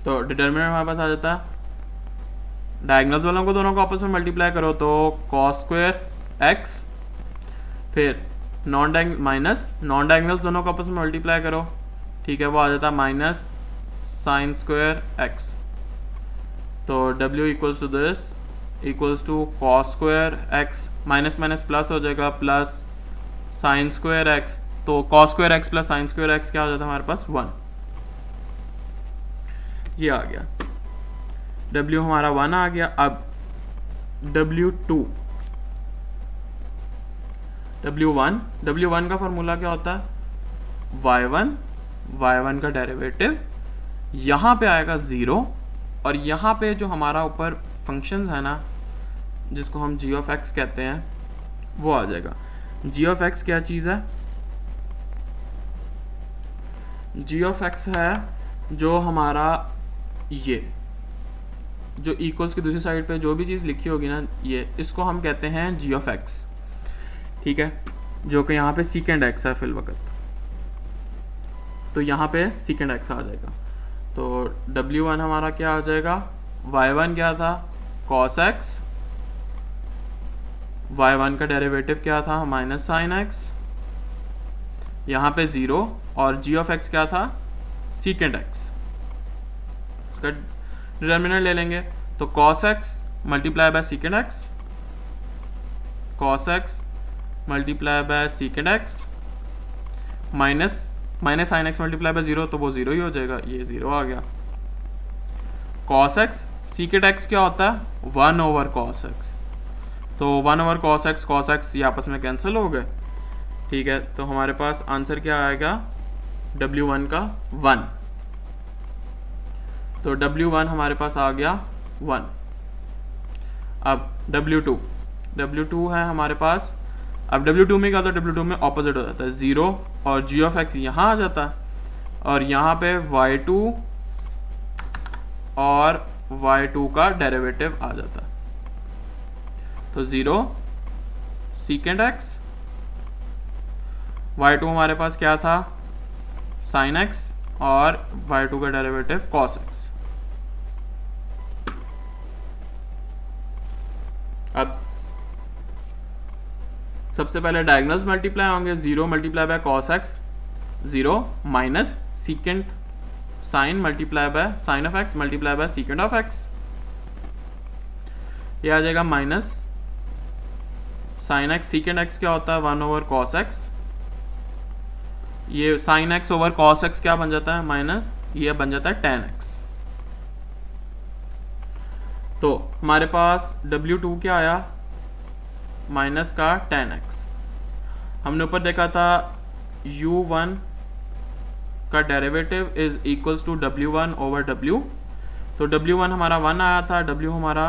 तो डिटर्मिनेंट हमारे पास आ जाता है, डायगोनल्स वालों को दोनों को आपस में मल्टीप्लाई करो तो cos स्क्वायर x, फिर नॉन डायगोनल्स दोनों को आपस में मल्टीप्लाई करो, ठीक है, वो आ जाता है माइनस साइन स्क्वायर x। तो w equals to this equals to cos square x, minus minus plus हो जाएगा, प्लस साइन स्क्वायर x, तो cos square x plus sine square x क्या हो जाता है हमारे पास 1। ये आ गया, w हमारा 1 आ गया। अब w1 का फॉर्मूला क्या होता है y1 का डेरिवेटिव, यहाँ पे आएगा 0, और यहाँ पे जो हमारा ऊपर फंक्शंस है ना जिसको हम g ऑफ x कहते हैं वो आ जाएगा। g ऑफ x क्या चीज़ है? g ऑफ x है जो हमारा ये जो इक्वल्स की दूसरी साइड पे जो भी चीज़ लिखी होगी ना, ये इसको हम कहते हैं g ऑफ x, ठीक है, जो कि यहाँ पे सीकेंड x है फिल वक्त, तो यहाँ पे सीकेंड x आ जाएगा। तो w1 हमारा क्या आ जाएगा, y1 क्या था cos x, y1 का डेरिवेटिव क्या था माइनस साइन x, यहाँ पे 0, और g ऑफ x क्या था सीकेंड x। इसका डिटर्मिनेंट ले लेंगे तो cos x multiply by secant x, cos x multiply by secant x, minus sine x multiply by 0, तो वो 0 ही हो जाएगा, ये 0 आ गया। cos x सीकेंड x क्या होता है 1 ओवर cos x, तो 1 ओवर cos x ये आपस में कैंसिल हो गए, ठीक है। तो हमारे पास आंसर क्या आएगा w1 का 1, तो w1 हमारे पास आ गया 1। अब w2 है हमारे पास, अब w2 में क्या होता है, w2 में ऑपोजिट हो जाता है 0, और g ऑफ x यहाँ आ जाता है, और यहाँ पे y2 और y2 का डेरिवेटिव आ जाता है, तो 0 सीकेंड x, y2 हमारे पास क्या था sin x, और y2 का डेरिवेटिव cos x। अब सबसे पहले डायगनल्स मल्टीप्लाई होंगे, 0 multiply by cos x 0 minus secant sine multiply by sine of x multiply by secant of x, ये आ जाएगा minus sine x secant x क्या होता है 1 ओवर कॉस एक्स, ये sine x over cos x क्या बन जाता है माइनस, ये बन जाता है tan x। तो हमारे पास W2 क्या आया माइनस का tan x। हमने ऊपर देखा था u1 का derivative is equals to W1 over W, तो W1 हमारा 1 आया था, W हमारा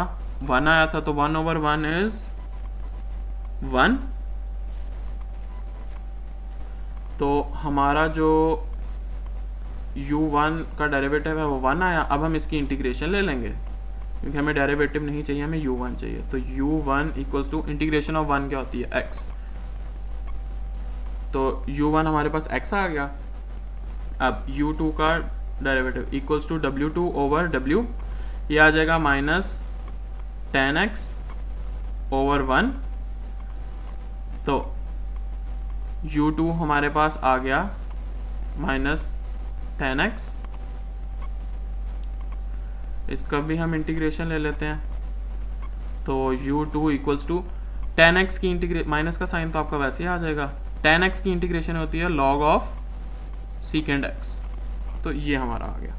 1 आया था, तो 1 ओवर 1 इज 1। तो हमारा जो u1 का डेरिवेटिव है वो 1 आया। अब हम इसकी इंटीग्रेशन ले लेंगे क्योंकि हमें डेरिवेटिव नहीं चाहिए, हमें u1 चाहिए। तो u1 equals to integration of 1 क्या होती है x, तो u1 हमारे पास x आ गया। अब u2 का derivative equals to w2 over w, ये आ जाएगा माइनस tan x ओवर 1। तो u2 हमारे पास आ गया माइनस tan x, इसका भी हम इंटीग्रेशन ले लेते हैं। तो u2 equals to tan x की इंटीग्रेशन, माइनस का साइन तो आपका वैसे ही आ जाएगा, tan x की इंटीग्रेशन होती है log ऑफ सीकेंड x, तो ये हमारा आ गया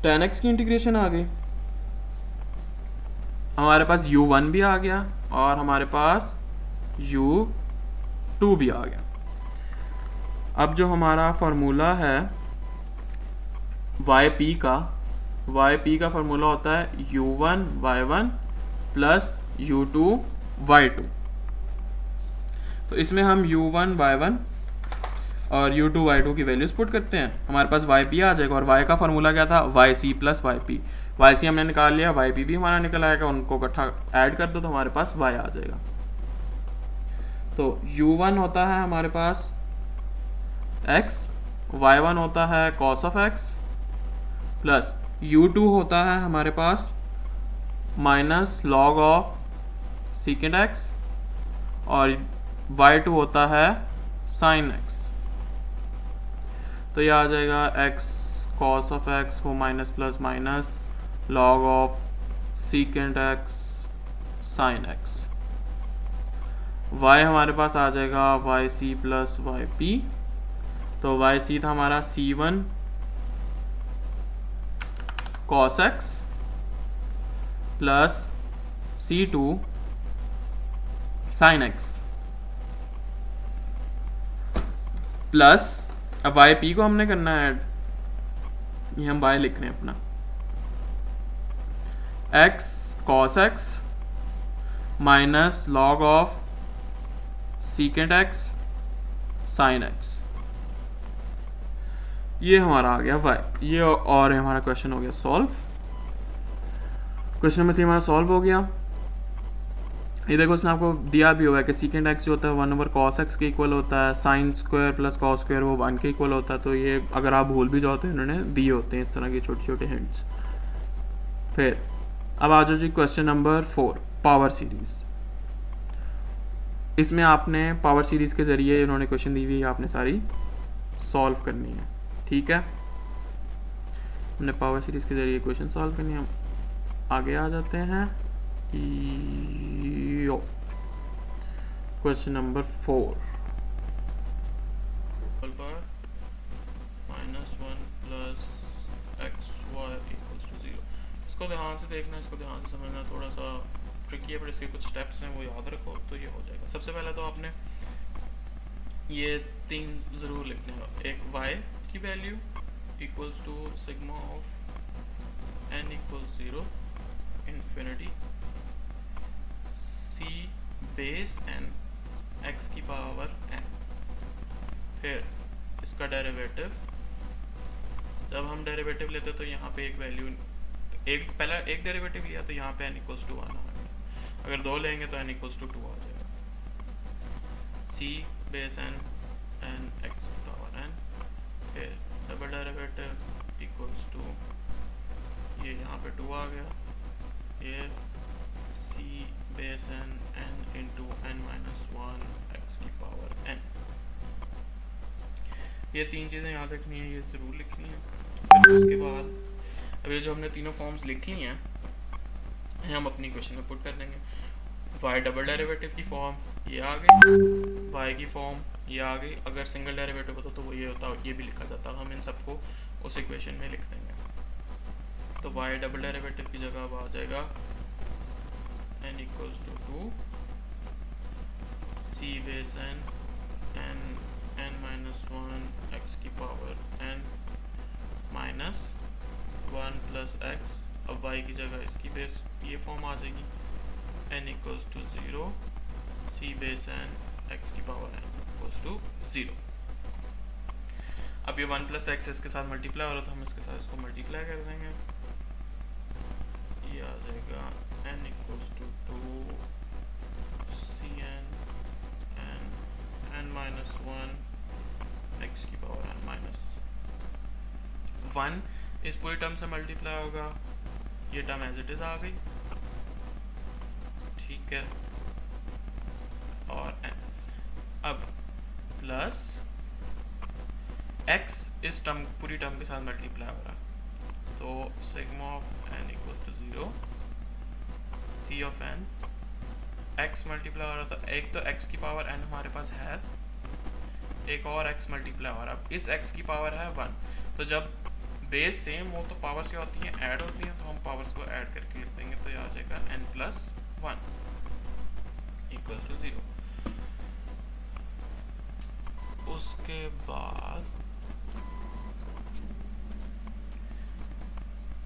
tan x की इंटीग्रेशन आ गई। हमारे पास u1 भी आ गया और हमारे पास u2 भी आ गया। अब जो हमारा फार्मूला है yp का फार्मूला होता है u1 y1 plus u2 y2। तो इसमें हम u1 y1 और u2 y2 की वैल्यूज पुट करते हैं, हमारे पास yp आ जाएगा। और y का फार्मूला क्या था yc प्लस yp, yc हमने निकाल लिया, yp भी हमारा निकल आएगा, उनको इकट्ठा ऐड कर दो तो हमारे पास y आ जाएगा। तो u1 होता है हमारे पास x, y1 होता है cos of x plus u2 होता है हमारे पास minus log of secant x और y2 होता है sin x। तो ये आ जाएगा x cos ऑफ x वो minus plus minus log of secant x sin x, y हमारे पास आ जाएगा yc प्लस yp। तो yc था हमारा c1 cos x plus c2 sin x plus, अब yp को हमने करना है ऐड, ये हम y लिख रहे हैं अपना, x cos x minus log of secant x sin x, ये हमारा आ गया y। ये और हमारा क्वेश्चन हो गया सॉल्व। क्वेश्चन नंबर 3 हमारा सॉल्व हो गया। ये देखो उसने आपको दिया भी हुआ है कि सीकेंड x जो होता है 1 ओवर cos x के इक्वल होता है, sine square plus cos square वो 1 के इक्वल होता है। तो ये अगर आप भूल भी जाओ तो इन्होंने दिए होते हैं इस तरह के छोटे छोटे हिंट्स। फिर अब आ जाओ जी क्वेश्चन नंबर 4, पावर सीरीज। इसमें आपने पावर सीरीज के जरिए इन्होंने क्वेश्चन दी हुई है, आपने सारी सॉल्व करनी है, ठीक है। हमने पावर सीरीज के जरिए क्वेश्चन सॉल्व करनी है। हम आगे आ जाते हैं, question number 4 minus 1 plus x y equals to 0। इसको ध्यान से देखना, इसको ध्यान से समझना, थोड़ा सा ट्रिकी है पर इसके कुछ स्टेप्स हैं वो याद रखो तो ये हो जाएगा। सबसे पहले तो आपने ये 3 ज़रूर लिखने हैं, एक y की value equals to sigma of n equals 0 infinity c base n x की पावर n। फिर इसका डेरिवेटिव, जब हम डेरिवेटिव लेते तो यहाँ पे एक वैल्यू, पहला एक डेरिवेटिव लिया तो यहाँ पे n इक्वल्स टू 1 आ गया, अगर 2 लेंगे तो n इक्वल्स टू 2 आ जाएगा। c बेस n x की पावर n, फिर डबल डेरिवेटिव इक्वल्स टू ये यहाँ पे 2 आ गया, ये c base n n into n minus one x की पावर एन। ये तीन चीज़ें याद रखनी है, ये ज़रूर लिखनी है। फिर उसके बाद अब ये जो हमने तीनों फॉर्म्स लिख ली हैं हम अपनी क्वेश्चन में पुट कर देंगे। y डबल डेरिवेटिव की फॉर्म ये आ गई, y की फॉर्म ये आ गई। अगर सिंगल डेरिवेटिव होता तो वो ये होता, ये भी लिखा जाता। हम इन सबको उस इक्वेशन में लिख देंगे। तो y डबल डेरिवेटिव की जगह अब आ जाएगा n equals to 2 c base n n minus one x की power n minus one plus x. अब y की जगह इसकी बेस ये फॉर्म आ जाएगी n equals to 0 c base n x की पावर n इक्वल्स टू 0। अब ये 1 प्लस एक्स इसके साथ मल्टीप्लाई हो रहा था, हम इसके साथ इसको मल्टीप्लाई कर देंगे। ये आ जाएगा n equals to 2 c n minus one x की पावर n माइनस 1 इस पूरी टर्म से मल्टीप्लाई होगा, ये टर्म एज इट इज आ गई, ठीक है। और n अब प्लस x इस टर्म पूरी टर्म के साथ मल्टीप्लाई हो रहा, तो sigma of n equal to 0 c of n x multiply हो रहा था। एक तो x की पावर n हमारे पास है, एक और x मल्टीप्लाई हो रहा। अब इस x की पावर है 1, तो जब बेस सेम हो तो पावर्स क्या होती हैं, ऐड होती हैं, तो हम पावर्स को ऐड करके लिख देंगे। तो ये आ जाएगा n प्लस 1 इक्वल्स टू 0। उसके बाद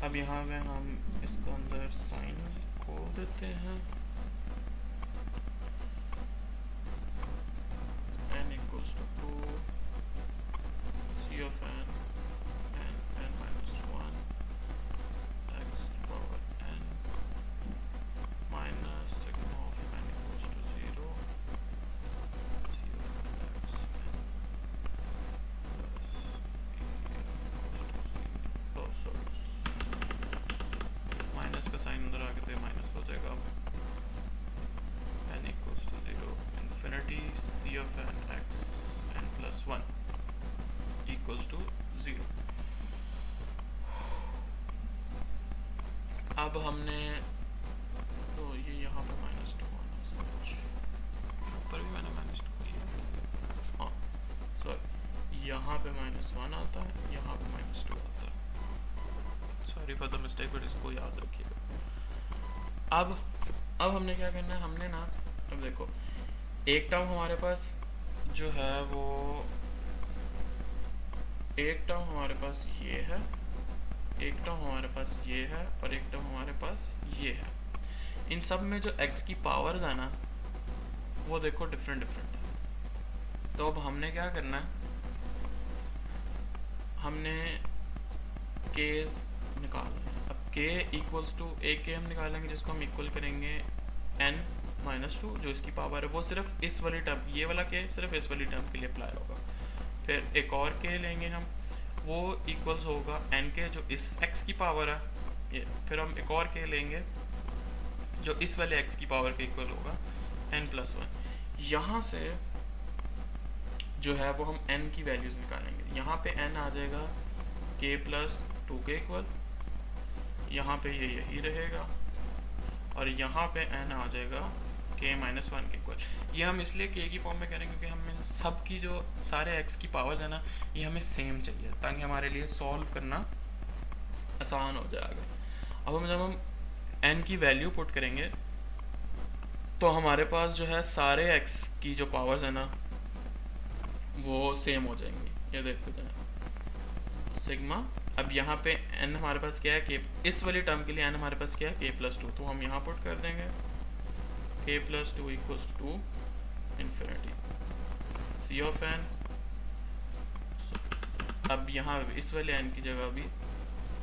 अब यहाँ में हम इसके अंदर साइन खोल देते हैं, n equals to 2 c of n n minus 1 x power n minus sigma of n equals to 0 c of x minus का साइन अंदर आके तो माइनस हो जाएगा। n equals to 0 infinity c of n x n plus 1 equals to 0। अब हमने तो ये यहाँ पे -2 आना, ऊपर भी मैंने -2 किया, हाँ सॉरी, यहाँ पे -1 आता है, यहाँ पे -2 आता है। Sorry for the mistake, but इसको याद रखिएगा। अब हमने क्या करना है, हमने ना अब देखो एक टर्म हमारे पास जो है वो एक टर्म हमारे पास ये है, एक टर्म हमारे पास ये है और एक टर्म हमारे पास ये है। इन सब में जो x की पावर्स है ना वो देखो डिफरेंट है। तो अब हमने क्या करना है, हमने केस निकालना है। अब k इक्वल्स टू एक के हम निकालेंगे जिसको हम इक्वल करेंगे n माइनस 2, जो इसकी पावर है वो सिर्फ इस वाली टर्म, ये वाला k सिर्फ इस वाली टर्म के लिए अप्लाई होगा। फिर एक और k लेंगे हम, वो इक्वल्स होगा n के जो इस x की पावर है ये। फिर हम एक और k लेंगे जो इस वाले x की पावर के इक्वल होगा n प्लस 1। यहाँ से जो है वो हम n की वैल्यूज निकालेंगे। यहाँ पे n आ जाएगा k प्लस 2 के इक्वल, यहाँ पे ये यही रहेगा, और यहाँ पे n आ जाएगा k माइनस 1 के इक्वल। ये हम इसलिए k की फॉर्म में करेंगे क्योंकि हमें सब की जो सारे x की पावर्स है ना ये हमें सेम चाहिए, ताकि हमारे लिए सॉल्व करना आसान हो जाएगा। अब हम जब हम n की वैल्यू पुट करेंगे तो हमारे पास जो है सारे x की जो पावर्स है ना वो सेम हो जाएंगी। ये देखते जाए सिग्मा, अब यहाँ पे n हमारे पास क्या है, k, इस वाली टर्म के लिए n हमारे पास क्या है, k प्लस 2, तो हम यहाँ पुट कर देंगे k plus 2 equals to infinity c of n। अब यहाँ इस वाले n की जगह भी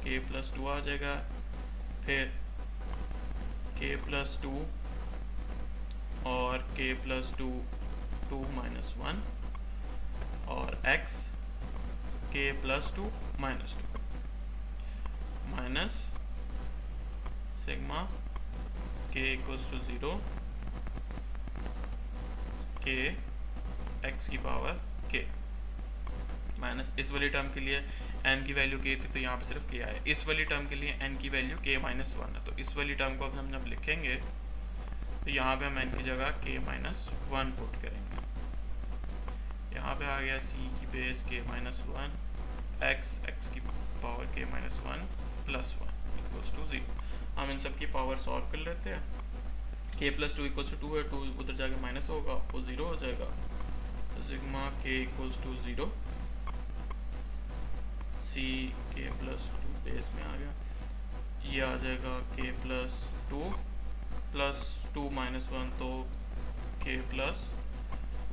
k प्लस 2 आ जाएगा, फिर k प्लस 2 और k प्लस 2 2 माइनस 1 और x k plus 2 minus 2 minus sigma k के इक्वल्स टू 0 के एक्स की पावर के माइनस इस वाली टर्म के लिए n की वैल्यू k थी तो यहाँ पे सिर्फ k आया। इस वाली टर्म के लिए n की वैल्यू k माइनस 1 है, तो इस वाली टर्म को अब हम जब लिखेंगे तो यहाँ पे हम n की जगह k माइनस 1 पुट करेंगे। यहाँ पे आ गया c की बेस k माइनस 1 x की power k minus 1 plus 1 equals to 0। हम इन सब की पावर सॉल्व कर लेते हैं। k प्लस 2 इक्वल्स टू 2 है, 2 उधर जाके माइनस होगा वो 0 हो जाएगा, तो sigma k equals to 0 c k plus 2 base में आ गया, ये आ जाएगा k प्लस 2 माइनस 1 तो k plus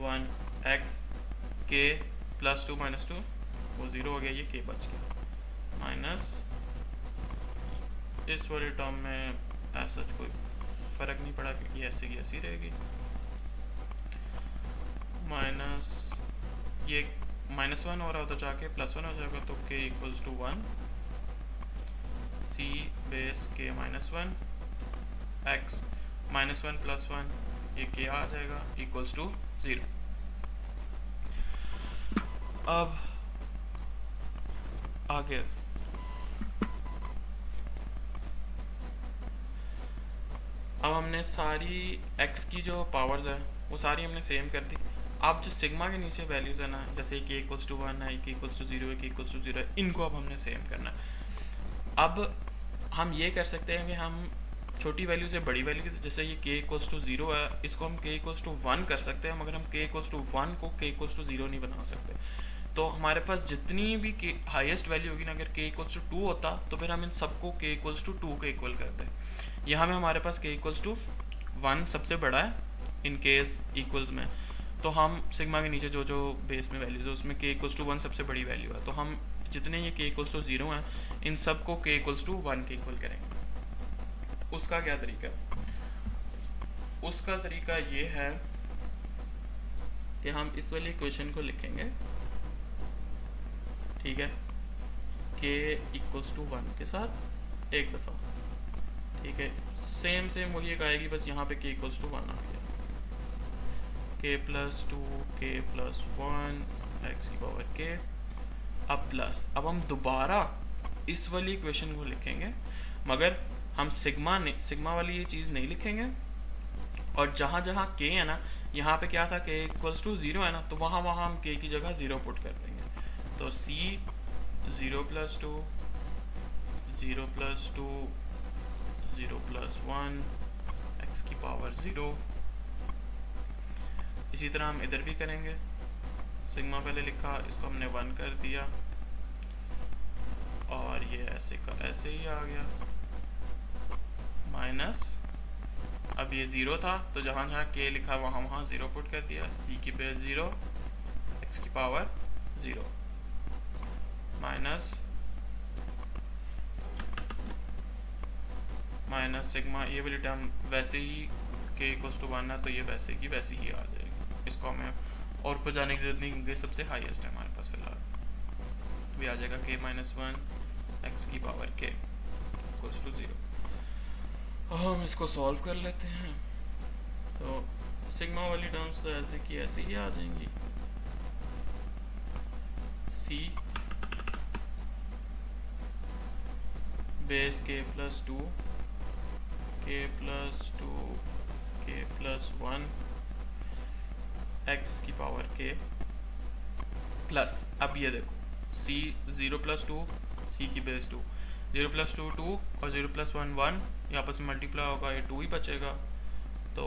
1 x k plus 2 minus 2 वो 0 हो गया, ये k बच गया माइनस इस वाली टर्म में ऐसा कोई फ़र्क नहीं पड़ा क्योंकि ऐसे की ऐसी रहेगी, माइनस ये माइनस 1 हो रहा होता जाके प्लस 1 हो जाएगा, तो k equals to 1 c base k minus 1 x minus 1 plus 1 ये k आ जाएगा इक्वल्स टू 0। अब आगे अब हमने सारी x की जो पावर्स है वो सारी हमने सेम कर दी। अब जो सिग्मा के नीचे वैल्यूज़ है ना, जैसे k इक्वल्स टू 1 है, k इक्वल्स टू 0 है, k इक्वल्स टू 0 है, इनको अब हमने सेम करना है। अब हम ये कर सकते हैं कि हम छोटी वैल्यू से बड़ी वैल्यू की, जैसे ये k इक्वल्स टू 0 है, इसको हम k इक्वल्स टू 1 कर सकते हैं, मगर हम k इक्वल्स टू 1 को k इक्वल्स टू 0 नहीं बना सकते। तो हमारे पास जितनी भी k हाईएस्ट वैल्यू होगी ना, अगर k इक्वल्स टू 2 होता तो फिर हम इन सबको k इक्वल्स टू 2 के इक्वल करते। यहाँ में हमारे पास k इक्वल्स टू 1 सबसे बड़ा है इन केस इक्वल्स में, तो हम सिग्मा के नीचे जो जो बेस में वैल्यूज है उसमें k इक्वल्स टू 1 सबसे बड़ी वैल्यू है, तो हम जितने ये k इक्वल्स टू 0 हैं इन सब को k इक्वल्स टू 1 के इक्वल करेंगे। उसका क्या तरीका है? उसका तरीका ये है कि हम इस वाली इक्वेशन को लिखेंगे, ठीक है, k इक्वल्स टू 1 के साथ एक दफ़ा, ठीक है, सेम वही एक आएगी, बस यहाँ पे k इक्वल्स टू 1 आ गया, k plus 2 k plus 1 x की पावर k, अब हम दोबारा इस वाली इक्वेशन को लिखेंगे, मगर हम सिग्मा वाली ये चीज़ नहीं लिखेंगे, और जहाँ जहाँ k है ना, यहाँ पे क्या था k इक्वल्स टू 0 है ना, तो वहाँ हम k की जगह 0 पुट कर देंगे, तो c 0 plus 2 0 plus 2 0 plus 1 x की पावर 0। इसी तरह हम इधर भी करेंगे, सिग्मा पहले लिखा, इसको हमने 1 कर दिया, और ये ऐसे का ऐसे ही आ गया, माइनस अब ये 0 था तो जहाँ जहाँ k लिखा वहाँ 0 पुट कर दिया, c की बेस 0 x की पावर 0 माइनस सिग्मा, ये वाली टर्म वैसे ही k इक्वल्स टू 1 है तो ये वैसे की वैसी ही आ जाएगी, इसको हमें और ऊपर जाने की जरूरत नहीं क्योंकि सबसे हाईएस्ट है हमारे पास फिलहाल, भी आ जाएगा k माइनस 1 x की पावर k इक्वल्स टू 0। हम इसको सॉल्व कर लेते हैं, तो सिग्मा वाली टर्म्स तो ऐसे की ऐसे ही आ जाएंगी, c base k plus 2 k plus 2 k plus 1 x की पावर k प्लस, अब ये देखो c 0 प्लस 2 c की बेस 2 0 प्लस 2 2 और 0 प्लस 1 1, यहाँ पर से मल्टीप्लाई होगा, ये 2 ही बचेगा, तो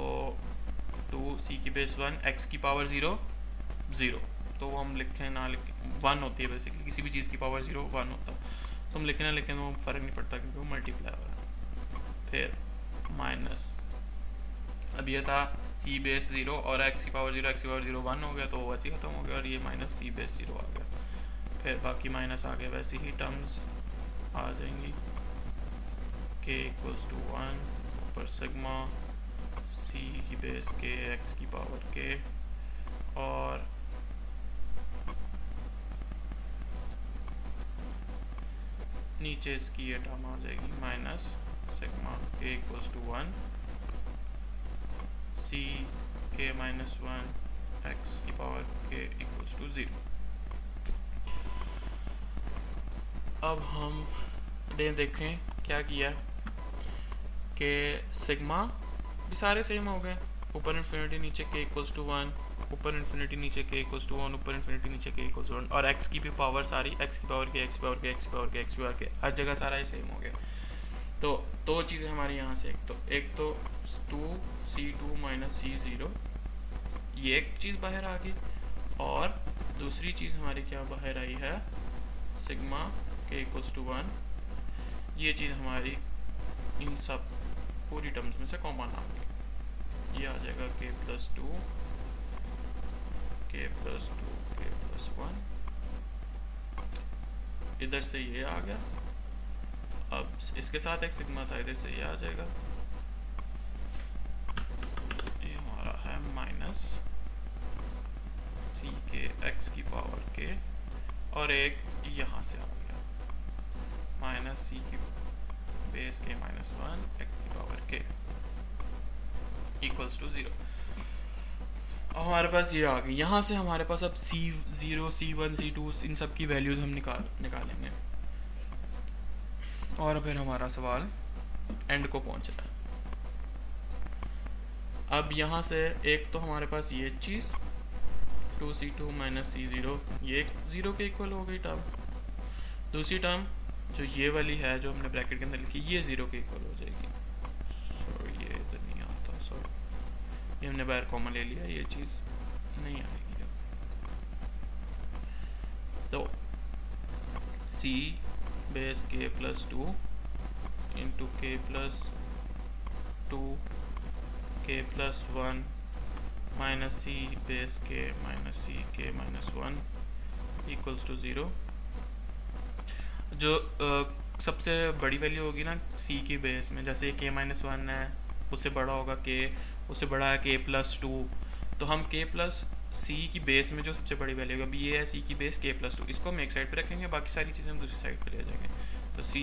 2 c की बेस 1 x की पावर 0 0, तो वो हम लिखें ना लिखें 1 होती है बेसिकली, किसी भी चीज़ की पावर 0 1 होता है, तो हम लिखें ना लिखें वो फ़र्क नहीं पड़ता क्योंकि वो मल्टीप्लाई हो रहा है। फिर माइनस, अब ये था c बेस 0 और x की पावर 0 1 हो गया, तो वो वैसे ही ख़त्म हो गया, और ये माइनस c बेस 0 आ गया, फिर बाकी माइनस आ गया, वैसे ही टर्म्स आ जाएंगी, k इक्वल्स टू 1 पर सिग्मा c की बेस k x की पावर k, और नीचे इसकी ये टर्म आ जाएगी minus sigma k equals to 1 C K minus one x की पावर के इक्वल्स टू 0। अब हम देखें क्या किया कि सिग्मा भी सारे सेम हो गए, ऊपर इन्फिनिटी नीचे के इक्वल्स टू 1, ऊपर इन्फिनिटी नीचे के इक्वल्स टू 1, ऊपर इन्फिनिटी नीचे के इक्वल्स टू 1, और एक्स की भी पावर सारी एक्स की पावर के एक्स की पावर के एक्स की पावर के एक्स की पावर के हर जगह सारा ही सेम हो गया। तो दो चीज़ें हमारी यहाँ से, एक तो 2c2 माइनस c0, ये एक चीज़ बाहर आ गई, और दूसरी चीज़ हमारी क्या बाहर आई है, सिग्मा के इक्वल्स टू 1, ये चीज़ हमारी इन सब पूरी टर्म्स में से कॉमन आ गई। ये आ जाएगा k plus 2 k plus 2 k plus 1, इधर से ये आ गया। अब इसके साथ एक सिग्मा था, इधर से ये आ जाएगा, ये हमारा है माइनस सी के एक्स की पावर के, और एक यहाँ से आ गया माइनस सी की बेस के माइनस 1 एक्स की पावर के इक्वल्स टू 0। और हमारे पास ये आ गई। यहाँ से हमारे पास अब C0, C1, C2 इन सब की वैल्यूज़ हम निकालेंगे, और फिर हमारा सवाल एंड को पहुँच रहा है। अब यहाँ से एक तो हमारे पास ये चीज़ 2c2 माइनस c0, ये 0 के इक्वल हो गई टर्म। दूसरी टर्म जो ये वाली है जो हमने ब्रैकेट के अंदर लिखी, ये 0 के इक्वल हो जाएगी। सॉरी ये इधर नहीं आता, सॉरी ये हमने बाहर कॉमन ले लिया, ये चीज़ नहीं आएगी। तो c base k plus 2 into के प्लस 2 k प्लस 1 माइनस सी बेस के minus C K minus 1 equals to 0। जो सबसे बड़ी वैल्यू होगी ना c की बेस में, जैसे k माइनस 1 है, उससे बड़ा होगा k, उससे बड़ा है k प्लस 2, तो हम k प्लस c की बेस में जो सबसे बड़ी वैल्यू होगी, अभी ये है c की बेस k प्लस 2, इसको हम एक साइड पे रखेंगे, बाकी सारी चीज़ें हम दूसरी साइड पे ले जाएंगे। तो c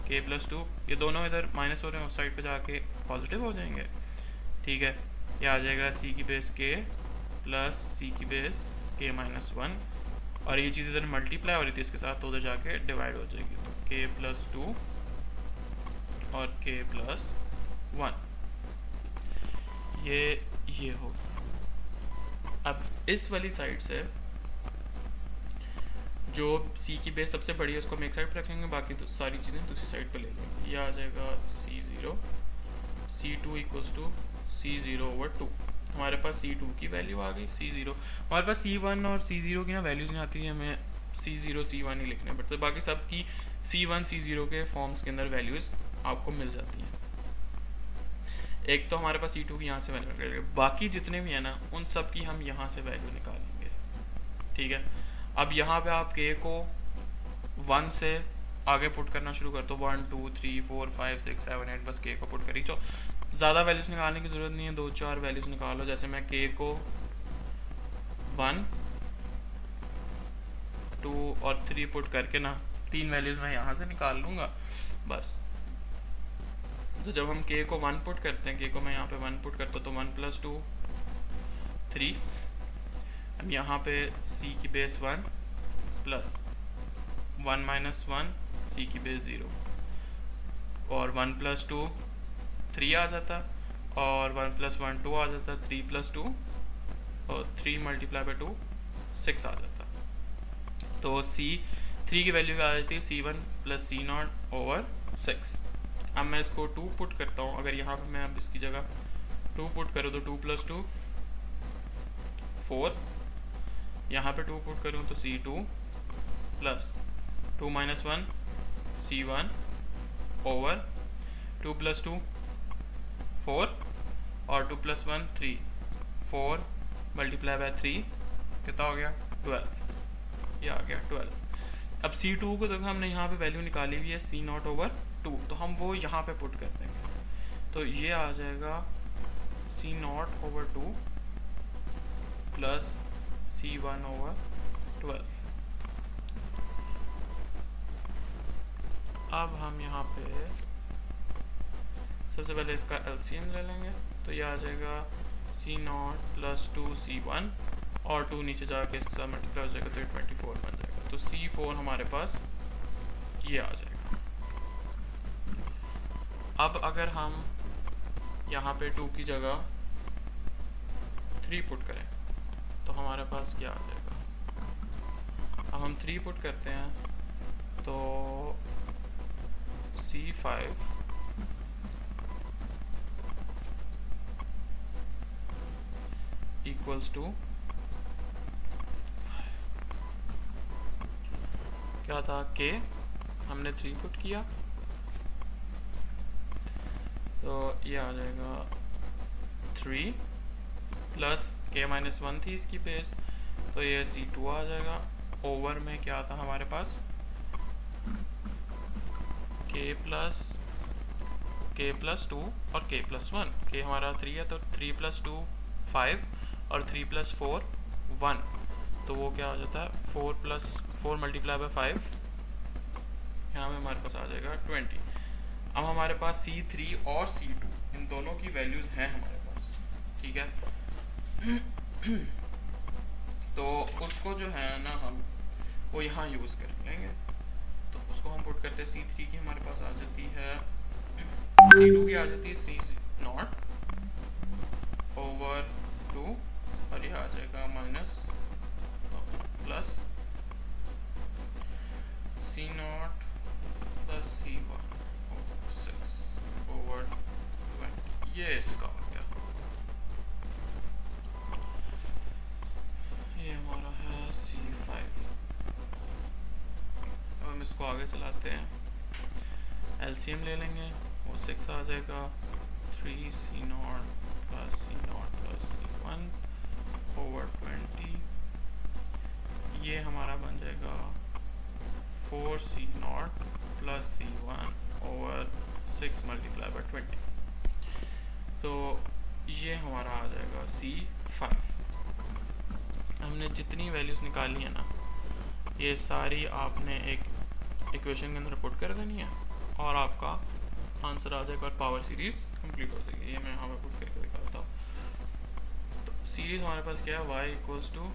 k प्लस 2, ये दोनों इधर माइनस हो रहे हैं, उस साइड पे जाके पॉजिटिव हो जाएंगे। ठीक है, ये आ जाएगा c की बेस k प्लस c की बेस k माइनस 1, और ये चीज़ इधर मल्टीप्लाई हो रही थी इसके साथ, तो उधर जाके डिवाइड हो जाएगी। तो k प्लस 2 और k प्लस 1, ये हो। अब इस वाली साइड से जो c की बेस सबसे बड़ी है उसको हम एक साइड पर रखेंगे, बाकी तो सारी चीज़ें दूसरी साइड पे ले लेंगे। ये आ जाएगा c0 c2 equals to c0 over 2। हमारे पास c2 की वैल्यू आ गई, c0 हमारे पास c1 और c0 की ना वैल्यूज़ नहीं आती है, हमें c0 c1 ही लिखने पड़ते हैं, बाकी सब की c1 c0 के फॉर्म्स के अंदर वैल्यूज़ आपको मिल जाती हैं। एक तो हमारे पास c2 की यहाँ से वैल्यू निकालेंगे, बाकी जितने भी हैं ना उन सब की हम यहाँ से वैल्यू निकालेंगे। ठीक है, अब यहाँ पे आप k को 1 से आगे पुट करना शुरू कर दो, 1 2 3 4 5 6 7 8, बस k को पुट करी। तो ज़्यादा वैल्यूज़ निकालने की ज़रूरत नहीं है, 2-4 वैल्यूज़ निकालो। जैसे मैं k को 1 2 और 3 पुट करके ना 3 वैल्यूज़ मैं यहाँ से निकाल लूँगा बस। तो जब हम k को 1 पुट करते हैं, k को मैं यहाँ पे 1 पुट करता हूँ, तो 1 प्लस 2 3, अब यहाँ पे c की बेस 1 प्लस 1 माइनस 1 c की बेस 0, और 1 प्लस 2 3 आ जाता, और 1 प्लस 1 2 आ जाता, 3 प्लस 2 और 3 मल्टीप्लाई बाई 2 6 आ जाता। तो c3 की वैल्यू आ जाती है c1 प्लस c0 ओवर 6। अब मैं इसको 2 पुट करता हूँ, अगर यहाँ पे मैं अब इसकी जगह 2 पुट करूँ तो 2 प्लस 2 4, यहाँ पे 2 पुट करूँ तो c2 plus 2 minus 1 c1 over 2 plus 2 4, और 2 प्लस 1 3, 4 मल्टीप्लाई बाय 3 कितना हो गया 12, ये आ गया 12। अब c2 को देखो हमने यहाँ पे वैल्यू निकाली हुई है c0 ओवर 2, तो हम वो यहाँ पे पुट कर देंगे, तो ये आ जाएगा c0 over 2 plus c1 over 12। अब हम यहाँ पे सबसे पहले इसका LCM ले लेंगे, तो ये आ जाएगा सी नॉट प्लस 2c1 और 2 नीचे जाके इसके साथ मल्टीप्लाई हो जाएगा तो ये 24 बन जाएगा। तो c4 हमारे पास ये आ जाएगा। अब अगर हम यहाँ पे 2 की जगह 3 पुट करें तो हमारे पास क्या आ जाएगा। अब हम 3 पुट करते हैं तो c5 इक्वल्स टू क्या था, k हमने 3 पुट किया तो ये आ जाएगा 3 प्लस k माइनस 1 थी इसकी बेस, तो ये c2 आ जाएगा। ओवर में क्या था हमारे पास, k प्लस 2 और k प्लस 1। k हमारा 3 है तो 3 प्लस 2 5 और 3 प्लस 4 1, तो वो क्या हो जाता है 4 प्लस 4 मल्टीप्लाई बाय 5, यहाँ में हमारे पास आ जाएगा 20। अब हमारे पास c3 और c2 इन दोनों की वैल्यूज़ हैं हमारे पास, ठीक है। तो उसको जो है ना हम वो यहाँ यूज़ कर लेंगे, तो उसको हम पुट करते हैं। c3 की हमारे पास आ जाती है, c2 की आ जाती है c0 ओवर 2 और ये आ जाएगा minus plus c0 plus c1 6 over 20, ये इसका हो गया। ये हमारा है c5। अब हम इसको आगे चलाते हैं, एलसीएम ले लेंगे, वो 6 आ जाएगा। 3c0 प्लस c1 ओवर 20, ये हमारा बन जाएगा 4c0 plus c1 over 6 multiply by 20, तो ये हमारा आ जाएगा c5। हमने जितनी वैल्यूज़ निकाली है ना, ये सारी आपने एक इक्वेशन के अंदर पुट कर देनी है और आपका आंसर आ जाएगा और पावर सीरीज कंप्लीट हो जाएगी। ये मैं यहाँ पे पुट करके दिखाता हूँ। तो सीरीज हमारे पास क्या है, y equals to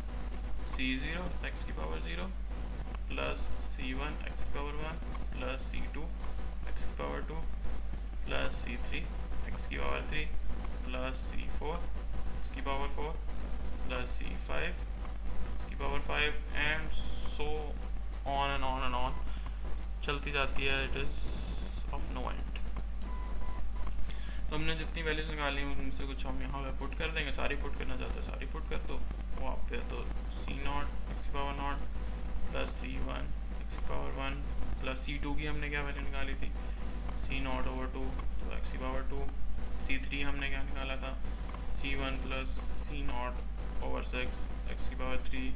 c0 x की पावर 0 प्लस c1 x की पावर 1 प्लस c2 x की पावर 2 प्लस c3 x की पावर 3 प्लस c4 x की पावर 4 प्लस c5 x की power 5 and so on and on and on चलती जाती है। It is of no end. तो हमने जितनी वैल्यूज निकाली उनसे कुछ हम यहाँ पे पुट कर देंगे, सारी पुट करना चाहते हैं सारी पुट कर दो वहाँ पे। तो c0 x की पावर 0 प्लस c1 x की पावर 1 प्लस c2 की हमने क्या वैल्यू निकाली थी, c0 ओवर 2 तो x की पावर 2। c3 हमने क्या निकाला था, c1 plus c0 over 6 x की पावर 3,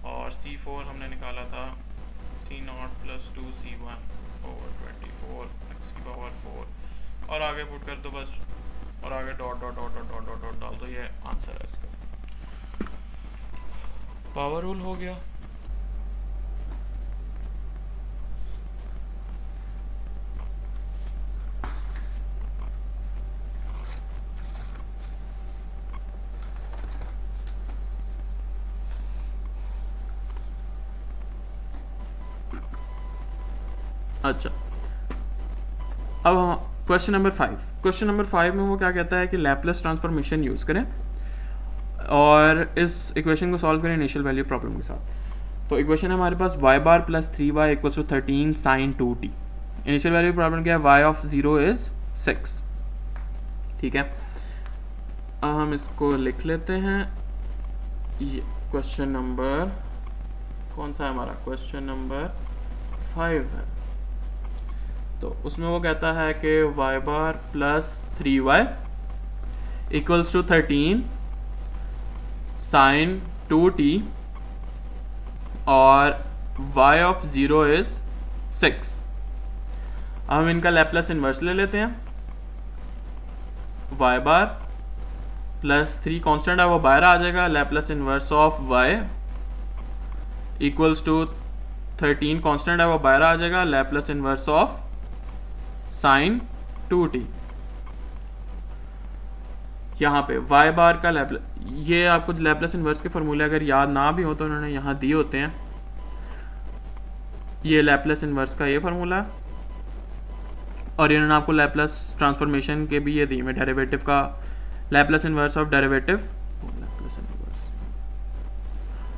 और c4 हमने निकाला था c0 plus 2c1 over 24 x की पावर 4, और आगे पुट कर दो बस, और आगे dot dot dot dot dot dot dot डाल दो, ये आंसर है इसका। पावर रूल हो गया। अच्छा, अब हम क्वेश्चन नंबर 5। क्वेश्चन नंबर 5 में वो क्या कहता है कि लैपलेस ट्रांसफॉर्मेशन यूज़ करें और इस इक्वेशन को सॉल्व करें इनिशियल वैल्यू प्रॉब्लम के साथ। तो इक्वेशन है हमारे पास y bar plus 3y equals to 13 sine 2t। Initial value problem क्या है, y ऑफ 0 इज़ 6, ठीक है। अब हम इसको लिख लेते हैं। ये क्वेश्चन नंबर कौन सा है हमारा, क्वेश्चन नंबर 5 है। तो उसमें वो कहता है कि y bar plus 3y equals to 13 sine 2t और y ऑफ 0 इज 6। हम इनका लैपलेस इन्वर्स ले लेते हैं। y बार प्लस 3 कांस्टेंट है वो बाहर आ जाएगा, Laplace inverse of y equals to 13 constant है वो बाहर आ जाएगा, Laplace inverse of sine 2t। यहाँ पे y बार का लैपलेस, ये आपको लैपलेस इन्वर्स के फॉर्मूले अगर याद ना भी हो तो उन्होंने यहाँ दिए होते हैं। ये लैपलेस इन्वर्स का ये फार्मूला है, और इन्होंने आपको लैपलेस ट्रांसफॉर्मेशन के भी ये दी में डेरिवेटिव का Laplace inverse of derivative,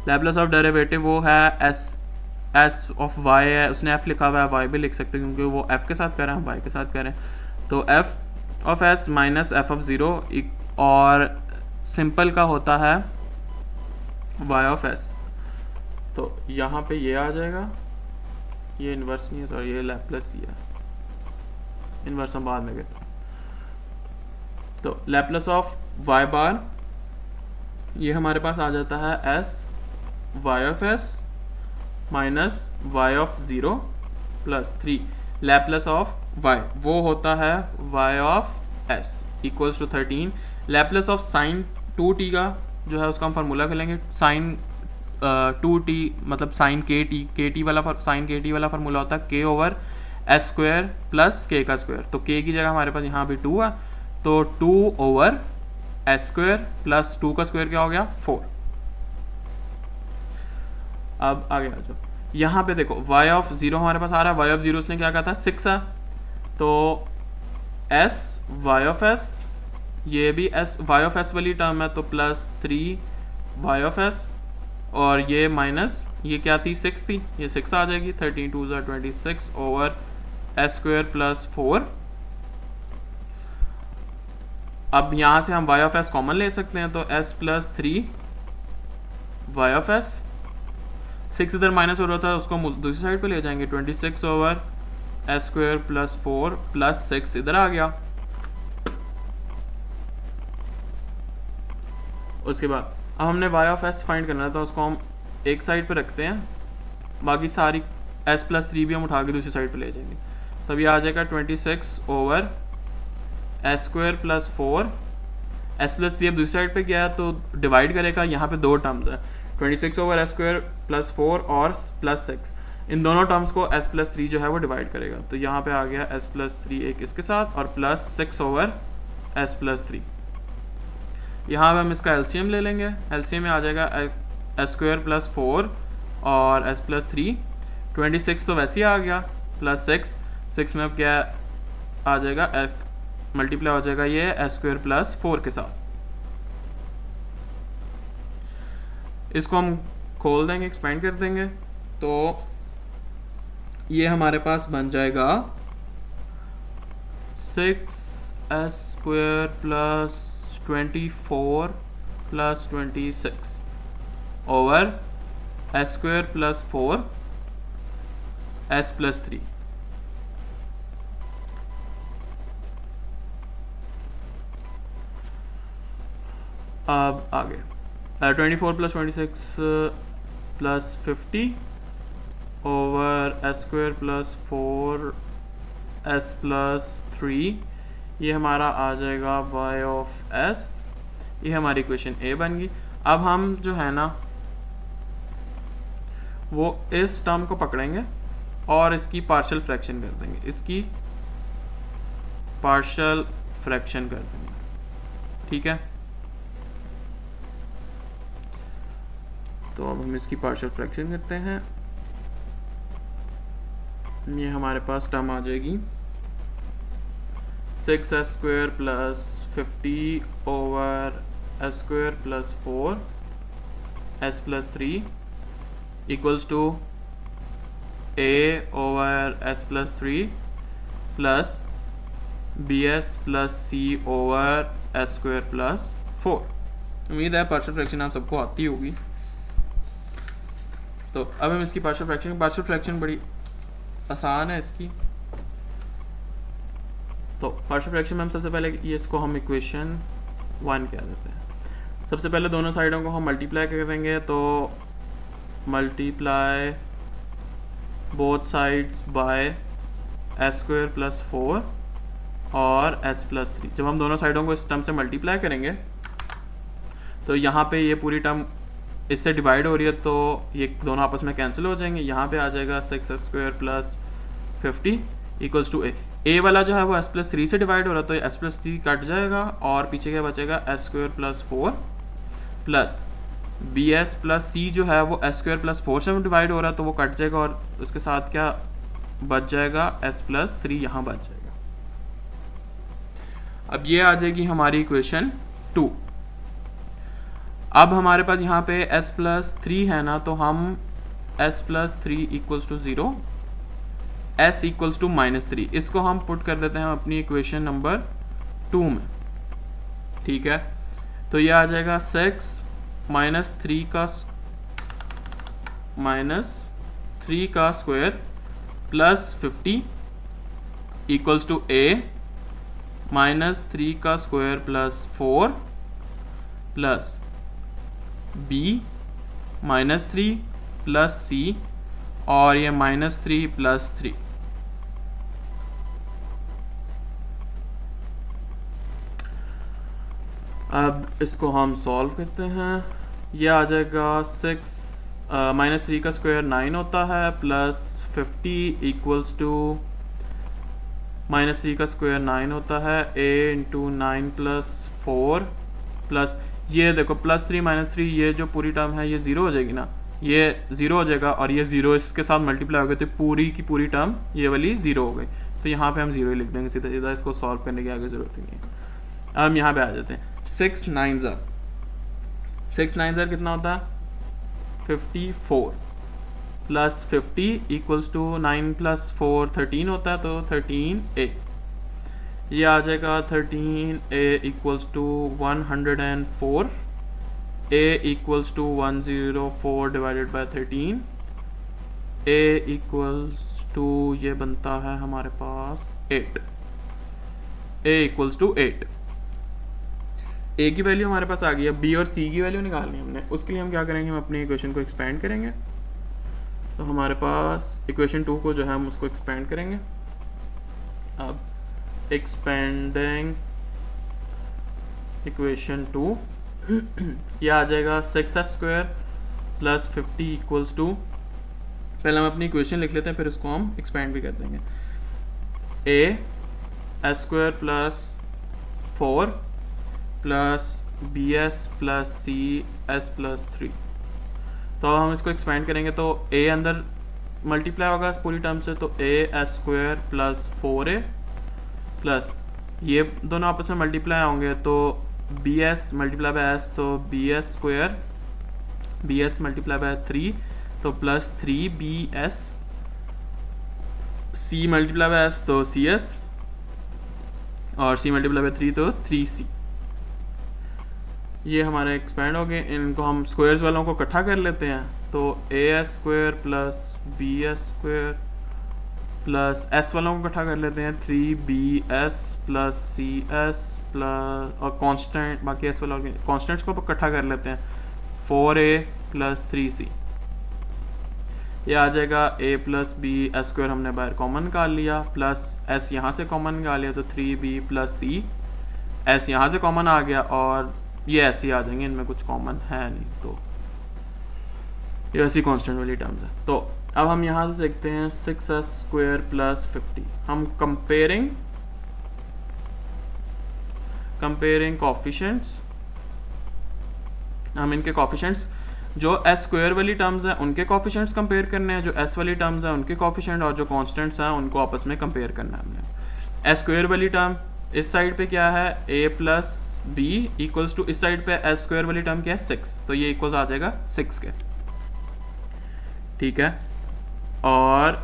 Laplace of derivative वो है एस ऑफ वाई है, उसने एफ लिखा हुआ है, वाई भी लिख सकते हैं क्योंकि वो एफ के साथ कर रहे हैं, वाई के साथ कर रहे हैं। तो F of S minus F of zero, और सिंपल का होता है वाई ऑफ एस। तो यहाँ पे ये आ जाएगा, ये इन्वर्स नहीं है सॉरी, ये लैपलेस ही है, इन्वर्स हम बाद में करते हैं। तो लैपलेस ऑफ वाई बार ये हमारे पास आ जाता है S Y of S minus Y of zero plus 3 Laplace of Y, वो होता है Y of S equals to 13 Laplace of sine 2t का जो है उसका हम फार्मूला खेलेंगे। साइन 2t मतलब साइन के टी वाला फार्मूला होता है k over s square plus k का स्क्वायर। तो k की जगह हमारे पास यहाँ भी 2 है, तो 2 ओवर एस स्क्वायर प्लस 2 का स्क्वायर क्या हो गया 4। अब आगे आ जाओ, यहाँ पे देखो y ऑफ ज़ीरो हमारे पास आ रहा है, y ऑफ ज़ीरो उसने क्या कहा था 6 है, तो s y ऑफ s, ये भी s y ऑफ s वाली टर्म है तो प्लस 3 y ऑफ s, और ये माइनस ये क्या थी 6 थी, ये 6 आ जाएगी, 13 2 26 ओवर एस स्क्वायर प्लस 4। अब यहाँ से हम y ऑफ s कॉमन ले सकते हैं, तो s plus 3 y of s, 6 इधर माइनस हो रहा था उसको दूसरी साइड पे ले जाएंगे, 26 over s square plus 4 plus 6 इधर आ गया। उसके बाद अब हमने y ऑफ s फाइंड करना था, उसको हम एक साइड पे रखते हैं, बाकी सारी s प्लस 3 भी हम उठा के दूसरी साइड पे ले जाएंगे। तब ये आ जाएगा 26 over s square plus 4, s plus 3 अब दूसरी साइड पे गया तो डिवाइड करेगा, यहाँ पे दो टर्म्स है 26 ओवर एस स्क्वायर प्लस 4 और प्लस 6, इन दोनों टर्म्स को s प्लस 3 जो है वो डिवाइड करेगा। तो यहाँ पे आ गया s प्लस 3 एक इसके साथ और प्लस 6 ओवर s प्लस 3। यहाँ पे हम इसका एलसीएम ले लेंगे, एलसीएम में आ जाएगा एस स्क्वायर प्लस 4 और s प्लस 3, 26 तो वैसे ही आ गया प्लस 6 में अब क्या आ जाएगा मल्टीप्लाई हो जाएगा ये एस स्क्वायर प्लस 4 के साथ। इसको हम खोल देंगे, एक्सपेंड कर देंगे, तो ये हमारे पास बन जाएगा 6s square plus 24 plus 26 over s square plus 4 s plus 3। अब आगे 24 plus 26 plus 50 over s square plus 4 s plus 3, ये हमारा आ जाएगा y ऑफ s, ये हमारी इक्वेशन a बन गई। अब हम जो है ना वो इस टर्म को पकड़ेंगे और इसकी पार्शियल फ्रैक्शन कर देंगे, इसकी पार्शियल फ्रैक्शन कर देंगे, ठीक है। तो अब हम इसकी पार्शियल फ्रैक्शन करते हैं, ये हमारे पास टर्म आ जाएगी 6s square plus 50 over s square plus 4 s plus 3 equals to a over s plus 3 plus bs plus c over s square plus 4। उम्मीद है पार्शियल फ्रैक्शन आप सबको आती होगी। तो अब हम इसकी पार्शियल फ्रैक्शन बड़ी आसान है इसकी। तो पार्शियल फ्रैक्शन में हम सबसे पहले ये इसको हम इक्वेशन 1 कह देते हैं। सबसे पहले दोनों साइडों को हम मल्टीप्लाई करेंगे, तो multiply both sides by S square plus 4 और s प्लस 3। जब हम दोनों साइडों को इस टर्म से मल्टीप्लाई करेंगे तो यहाँ पे ये पूरी टर्म इससे डिवाइड हो रही है, तो ये दोनों आपस में कैंसिल हो जाएंगे। यहाँ पे आ जाएगा 6s square plus 50 equals to a। A वाला जो है वो s+3 से डिवाइड हो रहा है, तो s+3 कट जाएगा और पीछे क्या बचेगा s² + 4 प्लस bs + c जो है वो s² + 4 से डिवाइड हो रहा है, तो वो कट जाएगा और उसके साथ क्या बच जाएगा s+3 यहाँ बच जाएगा। अब ये आ जाएगी हमारी इक्वेशन 2। अब हमारे पास यहाँ पे s+3 है ना, तो हम s+3 = 0, s = -3, इसको हम पुट कर देते हैं अपनी इक्वेशन नंबर 2 में। ठीक है, तो ये आ जाएगा 6 - 3 का स्क्वायर प्लस 50 = a -3 का square plus 4 plus b -3 plus c और ये -3 प्लस 3। अब इसको हम सॉल्व करते हैं। ये आ जाएगा 6 -3 का स्क्वायर 9 होता है प्लस 50 = -3 का स्क्वायर 9 होता है a × 9 + 4 प्लस ये देखो +3 -3, ये जो पूरी टर्म है ये 0 हो जाएगी ना, ये 0 हो जाएगा और ये 0 इसके साथ मल्टीप्लाई हो गए तो पूरी की पूरी टर्म ये वाली 0 हो गई, तो यहाँ पे हम 0 ही लिख देंगे सीधा सीधा, इसको सॉल्व करने की आगे ज़रूरत ही नहीं है। अब हम यहाँ पे आ जाते हैं। 6 9 कितना होता है 54 प्लस 50 = 9 + 4 13 होता है, तो 13a। ये आ जाएगा 13a = 104, a = 104 divided by 13, a = ये बनता है हमारे पास 8, a = 8। ए की वैल्यू हमारे पास आ गई है, बी और सी की वैल्यू निकालनी है हमने। उसके लिए हम क्या करेंगे, हम अपनी इक्वेशन को एक्सपेंड करेंगे। तो हमारे पास इक्वेशन 2 को जो है हम उसको एक्सपेंड करेंगे। अब एक्सपेंडिंग इक्वेशन 2 ये आ जाएगा 6s² + 50 = पहले हम अपनी इक्वेशन लिख लेते हैं, फिर उसको हम एक्सपेंड भी कर देंगे। a s² + 4 plus bs + c s+3। तो हम इसको एक्सपेंड करेंगे तो a अंदर मल्टीप्लाई होगा इस पूरी टर्म से, तो a s² + 4a प्लस ये दोनों आपस में मल्टीप्लाई होंगे तो bs × s, तो bs² bs × 3 तो प्लस 3bs, c × s तो cs और c × 3 तो 3c। ये हमारे एक्सपेंड हो गए। इनको हम स्क्वायर्स वालों को इकट्ठा कर लेते हैं, तो as² + bs² प्लस s वालों को इकट्ठा कर लेते हैं 3bs + cs प्लस और कांस्टेंट बाकी s वालों के कांस्टेंट्स को इकट्ठा कर लेते हैं 4a + 3c। ये आ जाएगा a + b s² हमने बाहर कॉमन निकाल लिया, प्लस s यहाँ से कॉमन निकाल लिया तो 3b + c, s यहाँ से कॉमन आ गया और ये ऐसे ही आ जाएंगे, इनमें कुछ कॉमन है नहीं, तो ये ऐसी कांस्टेंट वाली टर्म्स है। तो अब हम यहाँ से देखते हैं 6s² + 50। हम कंपेयरिंग कोफिशिएंट्स, हम इनके कोफिशिएंट्स जो s² वाली टर्म्स हैं उनके कोफिशिएंट्स कंपेयर करने हैं, जो s वाली टर्म्स हैं उनके कोफिशिएंट, और जो कांस्टेंट्स हैं उनको आपस में कंपेयर करना है हमने। s² वाली टर्म इस साइड पे क्या है a + b = इस साइड पे s² वाली टर्म क्या है 6, तो ये इक्वल्स आ जाएगा 6 के। ठीक है, और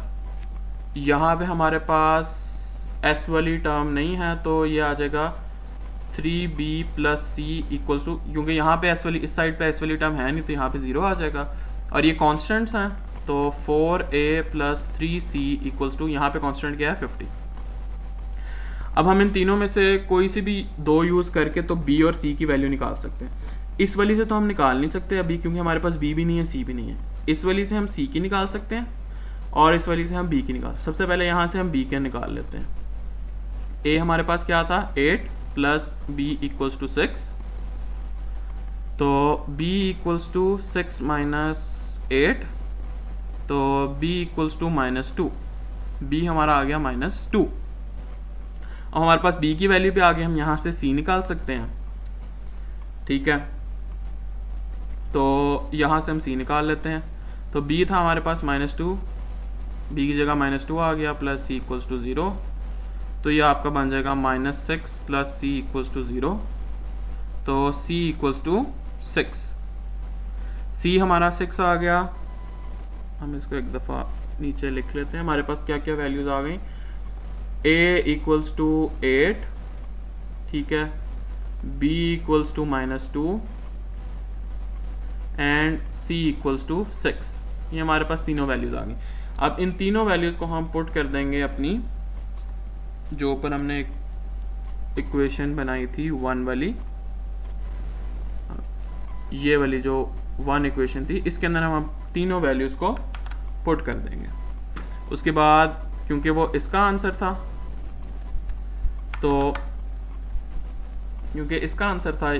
यहाँ पे हमारे पास s वाली टर्म नहीं है, तो ये आ जाएगा 3b + c = क्योंकि यहाँ पे s वाली इस साइड पे s वाली टर्म है नहीं, तो यहाँ पे 0 आ जाएगा। और ये कांस्टेंट्स हैं, तो 4a + 3c = यहाँ पे कांस्टेंट क्या है 50। अब हम इन तीनों में से कोई सी भी दो यूज़ करके तो b और c की वैल्यू निकाल सकते हैं। इस वाली से तो हम निकाल नहीं सकते अभी, क्योंकि हमारे पास b भी नहीं है c भी नहीं है। इस वाली से हम c की निकाल सकते हैं और इस वाली से हम b की निकाल। सबसे पहले यहाँ से हम b के निकाल लेते हैं। a हमारे पास क्या था 8 + b = 6, तो b = 6 - 8, तो b = -2, b हमारा आ गया -2। अब हमारे पास b की वैल्यू पे आगे हम यहाँ से c निकाल सकते हैं, ठीक है। तो यहाँ से हम c निकाल लेते हैं। तो b था हमारे पास -2, b की जगह -2 आ गया, प्लस c इक्वल्स टू 0। तो ये आपका बन जाएगा -6 प्लस c इक्वल्स टू 0। तो c इक्वल्स टू 6, c हमारा 6 आ गया। हम इसको एक दफ़ा नीचे लिख लेते हैं। हमारे पास क्या क्या वैल्यूज़ आ गई, a इक्वल्स टू 8, ठीक है, b equals to -2 and c equals to 6। ये हमारे पास तीनों वैल्यूज़ आ गई। अब इन तीनों वैल्यूज़ को हम पुट कर देंगे अपनी जो ऊपर हमने इक्वेशन बनाई थी 1 वाली, ये वाली जो 1 इक्वेशन थी, इसके अंदर हम तीनों वैल्यूज़ को पुट कर देंगे। उसके बाद क्योंकि वो इसका आंसर था, तो क्योंकि इसका आंसर था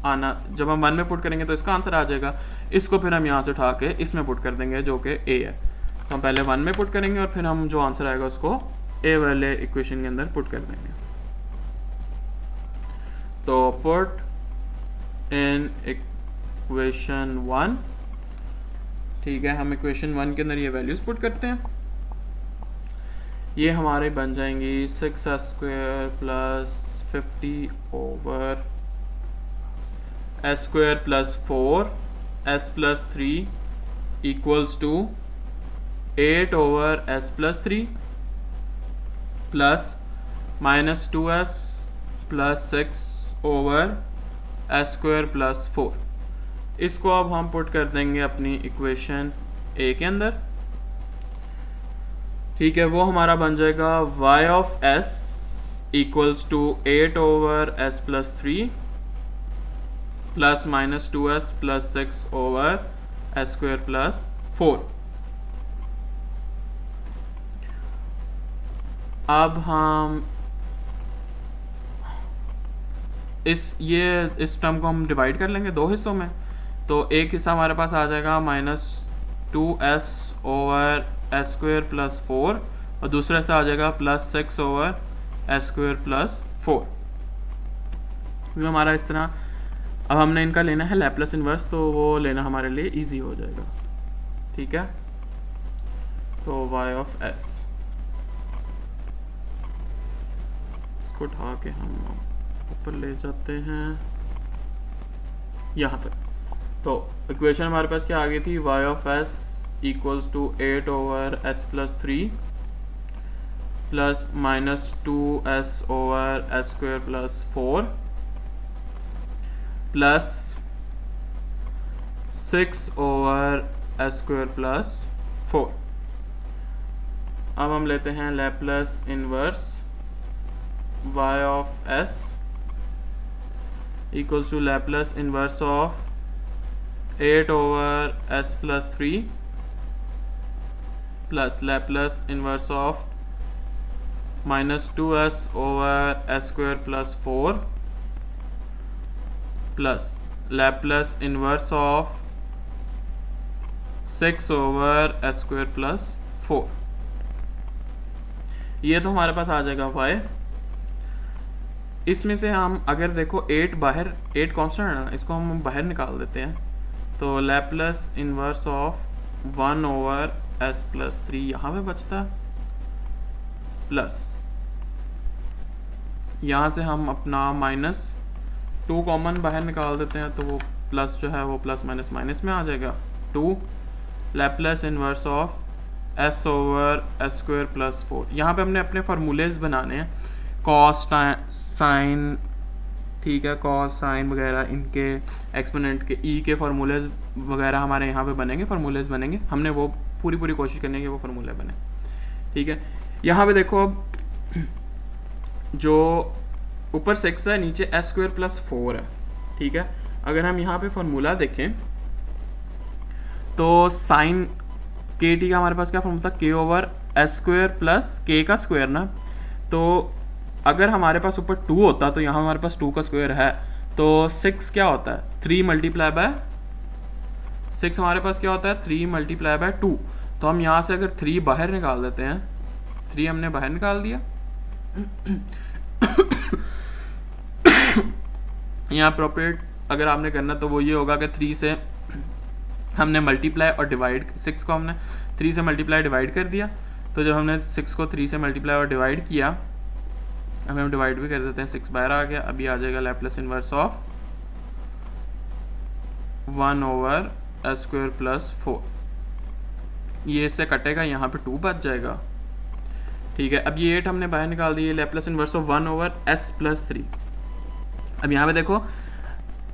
आना, जब हम 1 में पुट करेंगे तो इसका आंसर आ जाएगा। इसको फिर हम यहाँ से उठा के इसमें पुट कर देंगे जो कि a है। तो हम पहले 1 में पुट करेंगे और फिर हम जो आंसर आएगा उसको a वाले इक्वेशन के अंदर पुट कर देंगे। तो पुट इन इक्वेशन 1, ठीक है, हम इक्वेशन 1 के अंदर ये वैल्यूज पुट करते हैं। ये हमारे बन जाएंगी 6s² plus 50 over s² plus 4 s plus 3 equals to 8 over s plus 3 plus -2s plus 6 over s² plus 4। इसको अब हम पुट कर देंगे अपनी इक्वेशन a के अंदर, ठीक है। वो हमारा बन जाएगा y of s equals to 8 over s plus 3 plus -2s plus 6 over s² plus 4। अब हम इस टर्म को हम डिवाइड कर लेंगे दो हिस्सों में। तो एक हिस्सा हमारे पास आ जाएगा -2s ओवर s² प्लस 4 और दूसरा हिस्सा आ जाएगा प्लस 6 ओवर s² प्लस 4। जो हमारा इस तरह, अब हमने इनका लेना है लैप्लस इन्वर्स, तो वो लेना हमारे लिए इजी हो जाएगा, ठीक है। तो y ऑफ s, इसको उठा के हम ऊपर ले जाते हैं यहाँ तक। तो इक्वेशन हमारे पास क्या आ गई थी, y of s equals to 8 over s plus 3 plus -2s over s² plus 4 plus 6 over s² plus 4। अब हम लेते हैं Laplace inverse y of s equals to Laplace inverse of 8 over s plus 3 plus Laplace inverse of -2s over s² plus 4 plus Laplace inverse of 6 over s² plus 4। ये तो हमारे पास आ जाएगा y। इसमें से हम अगर देखो 8 बाहर, 8 कांस्टेंट है ना, इसको हम बाहर निकाल देते हैं। तो Laplace inverse of 1 over s plus 3 यहाँ पे बचता, प्लस यहाँ से हम अपना -2 कॉमन बाहर निकाल देते हैं, तो वो प्लस जो है वो प्लस माइनस माइनस में आ जाएगा 2 Laplace inverse of s over s² plus 4। यहाँ पे हमने अपने फार्मूलेज बनाने हैं, कॉस साइन, ठीक है, कॉस साइन वगैरह, इनके एक्सपोनेंट के ई के फार्मूलेज वगैरह हमारे यहाँ पे बनेंगे, फार्मूलेज बनेंगे। हमने वो पूरी कोशिश करनी है कि वो फार्मूले बने, ठीक है। यहाँ पे देखो अब जो ऊपर 6 है, नीचे s² प्लस 4 है, ठीक है। अगर हम यहाँ पे फार्मूला देखें तो साइन के टी का हमारे पास क्या फॉर्मूला था, k over s² plus k का स्क्वायर ना। तो अगर हमारे पास ऊपर 2 होता तो यहाँ हमारे पास 2 का स्क्वायर है, तो 6 क्या होता है 3 मल्टीप्लाई बाय 6 हमारे पास क्या होता है 3 मल्टीप्लाई बाय 2। तो हम यहाँ से अगर 3 बाहर निकाल देते हैं, 3 हमने बाहर निकाल दिया यहाँ अप्रोप्रिएट अगर आपने करना तो वो ये होगा कि 3 से हमने मल्टीप्लाई और डिवाइड, 6 को हमने 3 से मल्टीप्लाई डिवाइड कर दिया। तो जब हमने 6 को 3 से मल्टीप्लाई और डिवाइड किया, अब हम डिवाइड भी कर देते हैं, 6 बाहर आ गया। अभी आ जाएगा लैप्लस इनवर्स ऑफ 1/s² + 4। ये इससे कटेगा, यहाँ पे 2 बच जाएगा। ठीक है, अब ये 8 हमने बाहर निकाल दिया, लैप्लस इनवर्स ऑफ 1/s + 3। अब यहाँ पे देखो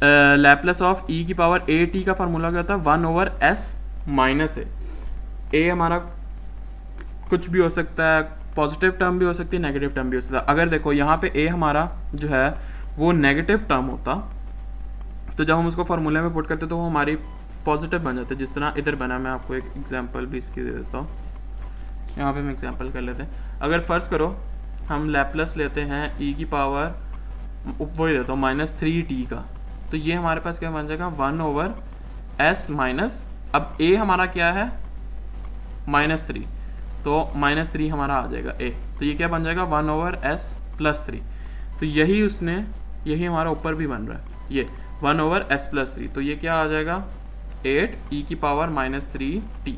लैप्लस ऑफ e की पावर at का फार्मूला क्या होता है, 1/s - a हमारा कुछ भी हो सकता है, पॉजिटिव टर्म भी हो सकती है, नेगेटिव टर्म भी हो सकता है। अगर देखो यहाँ पे a हमारा जो है वो नेगेटिव टर्म होता, तो जब हम उसको फार्मूले में पुट करते तो वो हमारी पॉजिटिव बन जाते, जिस तरह इधर बना। मैं आपको एक एग्जांपल भी इसकी दे देता हूँ, यहाँ पे हम एग्जांपल कर लेते हैं। अगर फर्ज करो हम लैप्लस लेते हैं e की पावर, वही देता हूँ -3t का, तो ये हमारे पास क्या बन जाएगा, 1/s - अब a हमारा क्या है -3, तो -3 हमारा आ जाएगा a, तो ये क्या बन जाएगा 1/s + 3। तो यही हमारा ऊपर भी बन रहा है, ये 1/s + 3, तो ये क्या आ जाएगा 8 e की पावर -3t,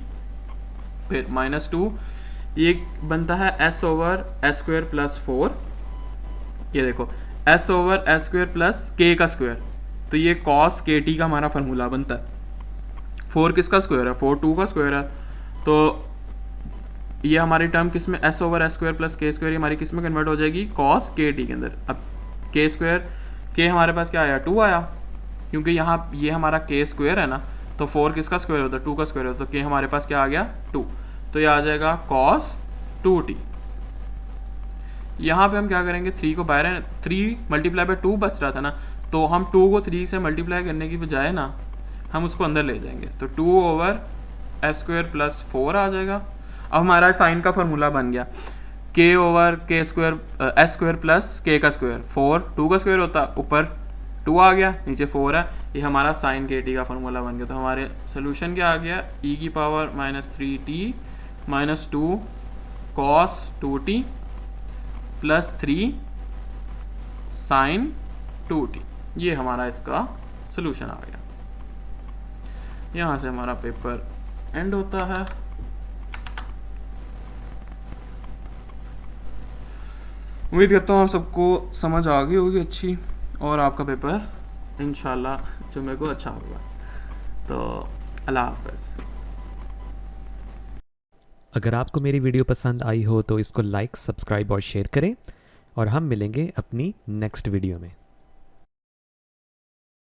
फिर -2, ये बनता है s/s² + 4। ये देखो s/s² + k का स्क्वायर, तो ये cos kt का हमारा फार्मूला बनता है। 4 किसका स्क्वायर है, 4 2 का स्क्वायर है, तो ये हमारी टर्म किस में, s/s² + k² हमारी किस में कन्वर्ट हो जाएगी, cos kt के अंदर। अब k² k हमारे पास क्या आया, 2 आया, क्योंकि यहाँ ये हमारा k² है ना, तो 4 किसका स्क्वायर होता है, 2 का स्क्वायर होता है, तो k हमारे पास क्या आ गया 2, तो ये आ जाएगा cos 2t। यहाँ पे हम क्या करेंगे, 3 को बाहर है, 3 × 2 बच रहा था ना, तो हम 2 को 3 से मल्टीप्लाई करने की बजाय ना हम उसको अंदर ले जाएंगे, तो 2/s² + 4 आ जाएगा। अब हमारा साइन का फार्मूला बन गया, k/s² + k का स्क्वायर, 4 2 का स्क्वायर होता, ऊपर 2 आ गया, नीचे 4 है, ये हमारा साइन kt का फार्मूला बन गया। तो हमारे सोल्यूशन क्या आ गया, e की power -3t - 2 cos 2t + 3 sin 2t, ये हमारा इसका सोल्यूशन आ गया। यहाँ से हमारा पेपर एंड होता है। उम्मीद करता हूँ आप सबको समझ आ गई होगी अच्छी, और आपका पेपर इंशाल्लाह जुमे को अच्छा होगा। तो अल्लाह हाफ़िज़। अगर आपको मेरी वीडियो पसंद आई हो तो इसको लाइक, सब्सक्राइब और शेयर करें, और हम मिलेंगे अपनी नेक्स्ट वीडियो में।